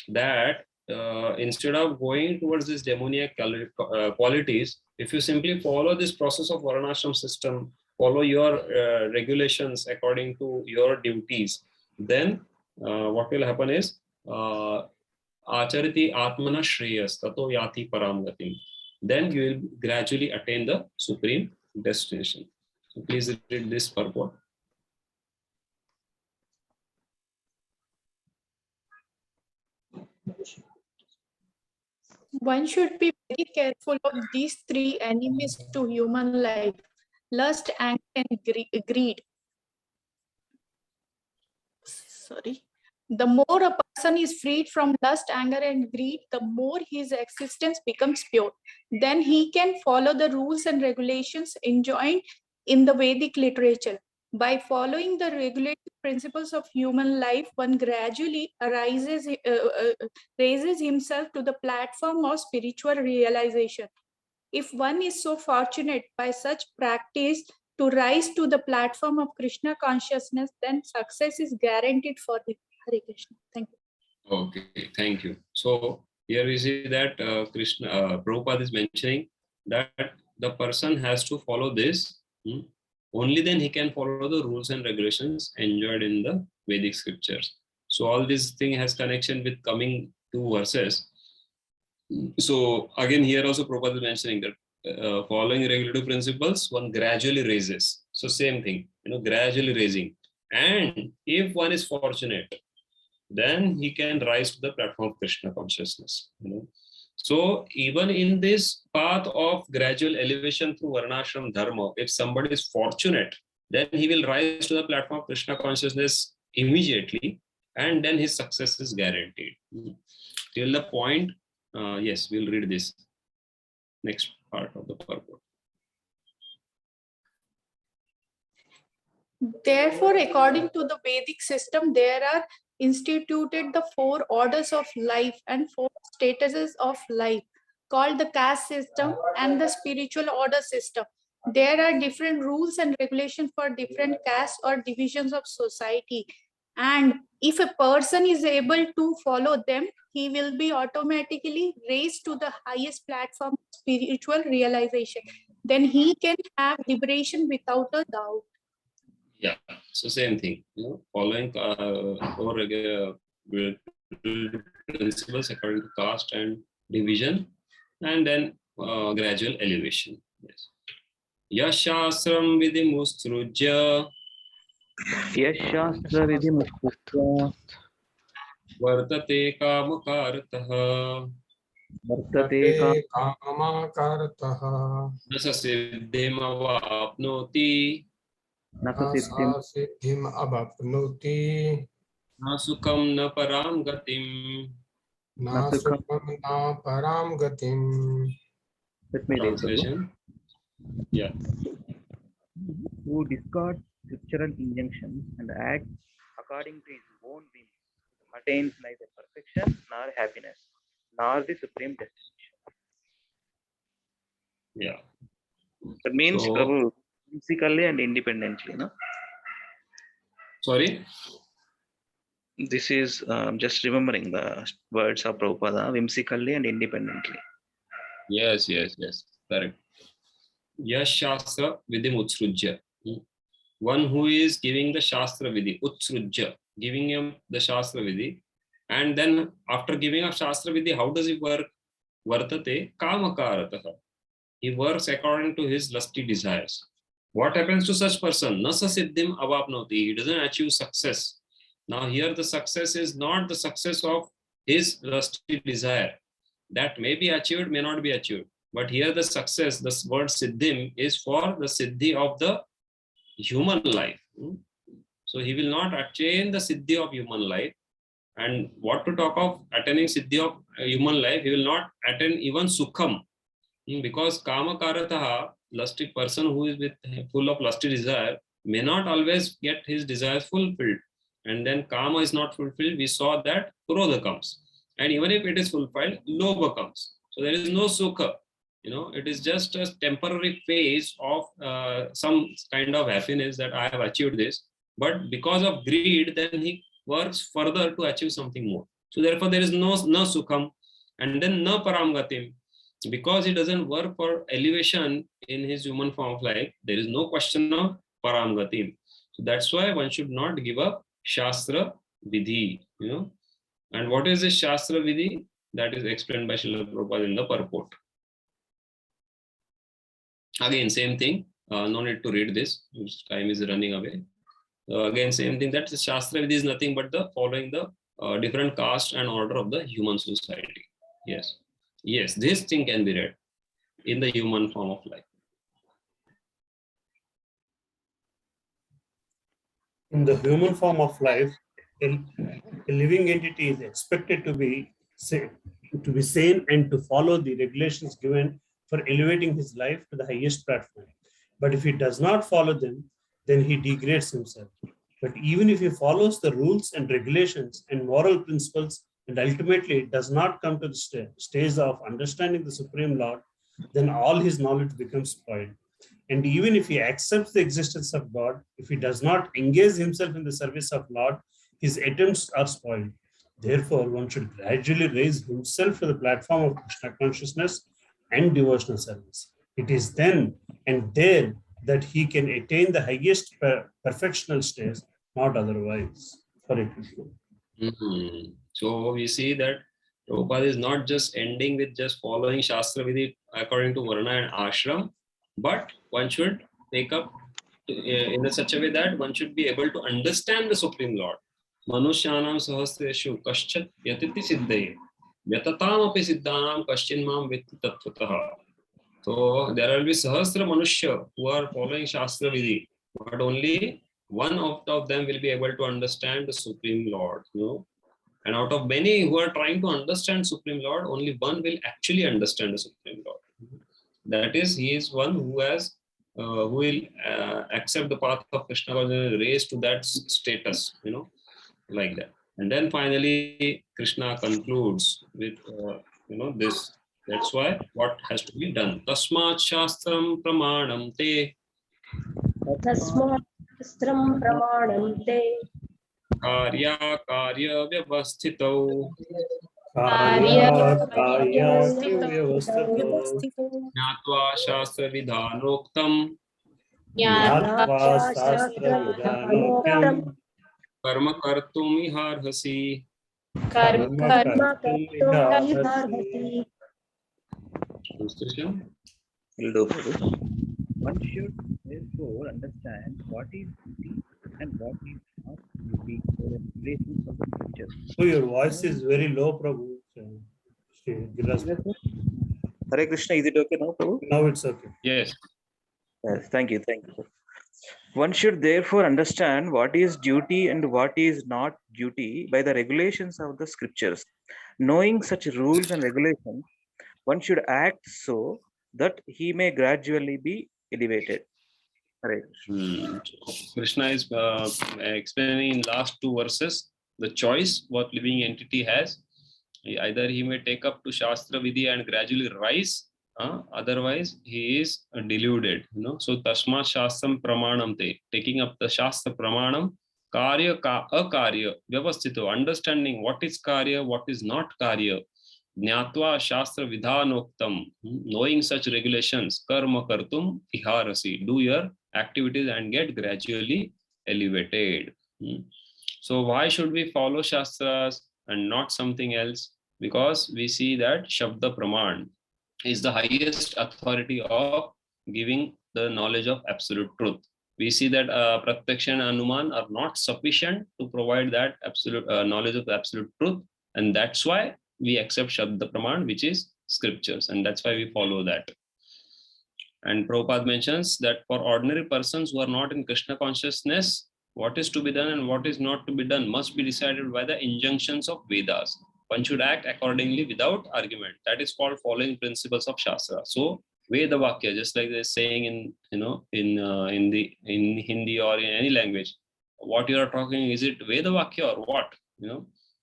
that instead of going towards these demoniac qualities, if you simply follow this process of varnashram system, follow your regulations according to your duties, then what will happen is acharati atmana shreyas tato yati param gatim. Then you will gradually attain the supreme destination. So please read this purport. One should be very careful of these three enemies to human life: lust, anger, and greed. Sorry. The more a person is freed from lust, anger, and greed, the more his existence becomes pure. Then he can follow the rules and regulations enjoined in the Vedic literature. By following the regulative principles of human life, one gradually raises himself to the platform of spiritual realization. If one is so fortunate by such practice to rise to the platform of Krishna consciousness, then success is guaranteed for him. Hare Krishna. Thank you. Okay, thank you. So here we see that Prabhupada is mentioning that the person has to follow this. Only then he can follow the rules and regulations enjoyed in the Vedic scriptures. So all this thing has connection with coming two verses. So again, here also Prabhupada is mentioning that following regulative principles, one gradually raises. So same thing, gradually raising. And if one is fortunate, then he can rise to the platform of Krishna consciousness. So even in this path of gradual elevation through Varnashram Dharma, if somebody is fortunate, then he will rise to the platform of Krishna consciousness immediately, and then his success is guaranteed. Till the point, yes, we'll read this next part of the purport. Therefore, according to the Vedic system, there are instituted the 4 orders of life and 4 statuses of life, called the caste system and the spiritual order system. There are different rules and regulations for different castes or divisions of society. And if a person is able to follow them, he will be automatically raised to the highest platform of spiritual realization. Then he can have liberation without a doubt. Yeah, so same thing, following four principles according to caste and division, and then gradual elevation. Yes. Yashastram vidimustrujya Yashastra vidimukta vartate kamakartah vartate kamakartah nasa siddhimavapnoti siddhim abapnoti nasukam na param gatim. nasukam na param gatim. Let me read. Translation. Yeah. Who discards scriptural injunctions and acts according to his own whim attains neither perfection nor happiness, nor the supreme destination. Yeah. That means So, Prabhu, physically and independently, no? Sorry? This is just remembering the words of Prabhupada, whimsically and independently. Yes, correct. Yash Shastra Vidim Utsrujya. One who is giving the Shastra Vidhi, Utsrujya, giving him the Shastra Vidhi. And then after giving up Shastra Vidhi, how does he work? Vartate Kamakarataha. He works according to his lusty desires. What happens to such person? Nasa Siddhim Avapnoti. He doesn't achieve success. Now here the success is not the success of his lusty desire. That may be achieved, may not be achieved. But here the success, this word Siddhim, is for the Siddhi of the human life. So he will not attain the Siddhi of human life. And what to talk of attaining Siddhi of human life, he will not attain even Sukham. Because Kama Karataha, lusty person who is full of lusty desire, may not always get his desires fulfilled. And then Kama is not fulfilled, we saw that Krodha comes. And even if it is fulfilled, Lobha comes. So there is no Sukha. It is just a temporary phase of some kind of happiness that I have achieved this. But because of greed, then he works further to achieve something more. So therefore there is no Sukham. And then na Paramgatim. Because he doesn't work for elevation in his human form of life, there is no question of Paramgatim. So that's why one should not give up Shastra Vidhi. And what is this Shastra Vidhi? That is explained by Srila Prabhupada in the purport. Again, same thing. No need to read this. Time is running away. Again, same thing. That Shastra Vidhi is nothing but the following the different caste and order of the human society. Yes. Yes, this thing can be read in the human form of life. In the human form of life, a living entity is expected to be sane and to follow the regulations given for elevating his life to the highest platform. But if he does not follow them, then he degrades himself. But even if he follows the rules and regulations and moral principles and ultimately does not come to the stage of understanding the Supreme Lord, then all his knowledge becomes spoiled. And even if he accepts the existence of God, if he does not engage himself in the service of Lord, his attempts are spoiled. Therefore, one should gradually raise himself to the platform of Krishna consciousness and devotional service. It is then and there that he can attain the highest perfectional stage, not otherwise. So we see that Prabhupada is not just ending with just following Shastra Vidhi according to Varna and Ashram, but one should take up in such a way that one should be able to understand the Supreme Lord. Manushyanam sahasreshu kaschat yatiti siddhaye yatatam api siddhanam kaschin mam vitti tattvataha. So there will be sahasra manushya who are following Shastra Vidhi, but only one out of them will be able to understand the Supreme Lord. And out of many who are trying to understand Supreme Lord, only one will actually understand the Supreme Lord. That is, he is one who has who will accept the path of Krishna consciousness, raised to that status, like that. And then finally, Krishna concludes with this. That's why what has to be done. Tasmat shastram pramanam te. Tasmat shastram pramanam te. Karya karya vyavasthitau. Jnatva shastra vidhanoktam. Karma kartum iharhasi. Will do for this. One should therefore understand what is duty and what is not duty for the regulations of the scriptures. So your voice is very low, Prabhu. Hare Krishna, is it okay now, Prabhu? Now it's okay. Yes. Yes, thank you, sir. One should therefore understand what is duty and what is not duty by the regulations of the scriptures. Knowing such rules and regulations, one should act so that he may gradually be elevated. Right. Krishna is explaining in last two verses the choice what living entity has. Either he may take up to Shastra Vidhi and gradually rise, otherwise he is deluded. So Tasma Shastram Pramanam te, taking up the Shastra Pramanam, Karya Akarya, Vyavasthito, understanding what is Karya, what is not Karya. Jnatva Shastra Vidhanoktam, knowing such regulations, Karma Kartum Iharasi, do your activities and get gradually elevated. So why should we follow Shastras and not something else? Because we see that Shabda Praman is the highest authority of giving the knowledge of absolute truth. We see that Pratyaksha and Anuman are not sufficient to provide that absolute knowledge of absolute truth, and that's why we accept Shabda Praman, which is scriptures, and that's why we follow that. And Prabhupada mentions that for ordinary persons who are not in Krishna consciousness, what is to be done and what is not to be done must be decided by the injunctions of Vedas. One should act accordingly without argument. That is called following principles of Shastra. So Veda Vakya, just like they're saying in Hindi or in any language, what you are talking, is it Veda Vakya or what?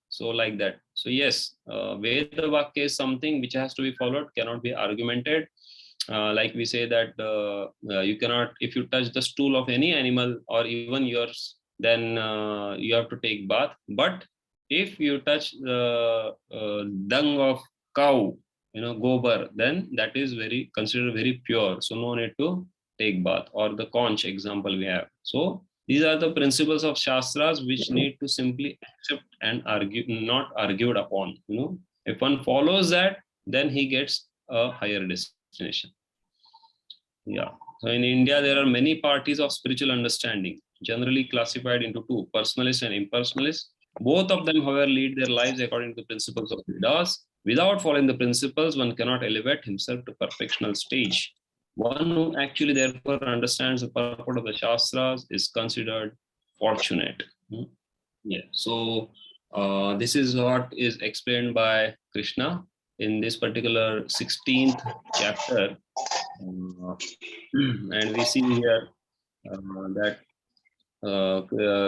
So like that. So yes, Veda Vakya is something which has to be followed, cannot be argumented. Like we say that you cannot, if you touch the stool of any animal or even yours, then you have to take bath. But if you touch the dung of cow, gobar, then that is considered very pure. So no need to take bath. Or the conch example we have. So These are the principles of Shastras which need to simply accept and argue, not argued upon. If one follows that, then he gets a higher destination. Yeah. So in India, there are many parties of spiritual understanding, generally classified into two, personalist and impersonalist. Both of them, however, lead their lives according to the principles of Vedas. Without following the principles, one cannot elevate himself to perfectional stage. One who actually therefore understands the purport of the Shastras is considered fortunate. Yeah. So this is what is explained by Krishna in this particular 16th chapter. And we see here that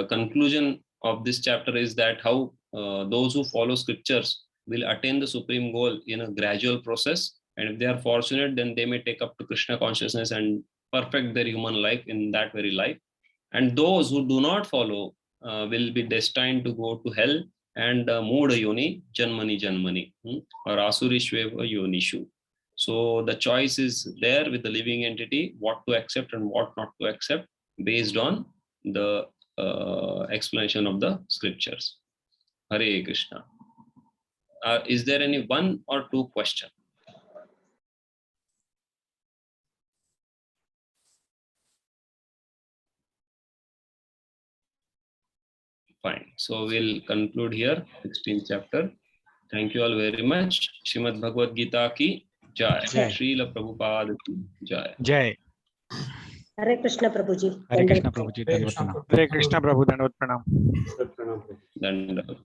conclusion of this chapter is that how those who follow scriptures will attain the supreme goal in a gradual process, and if they are fortunate, then they may take up to Krishna consciousness and perfect their human life in that very life. And those who do not follow will be destined to go to hell and Mooda Yoni Janmani Janmani or Asurishveva Yonishu. So the choice is there with the living entity, what to accept and what not to accept based on the explanation of the scriptures. Hare Krishna. Is there any one or two questions? Fine. So we'll conclude here, 16th chapter. Thank you all very much. Srimad Bhagavad Gita ki jai. Jai. Srila Prabhupada ki jai. Jai. Hare Krishna Prabhuji. Hare Krishna Prabhuji. Hare Krishna, Hare Krishna Prabhu. Dandavat Pranam. Pranam. Dandavat.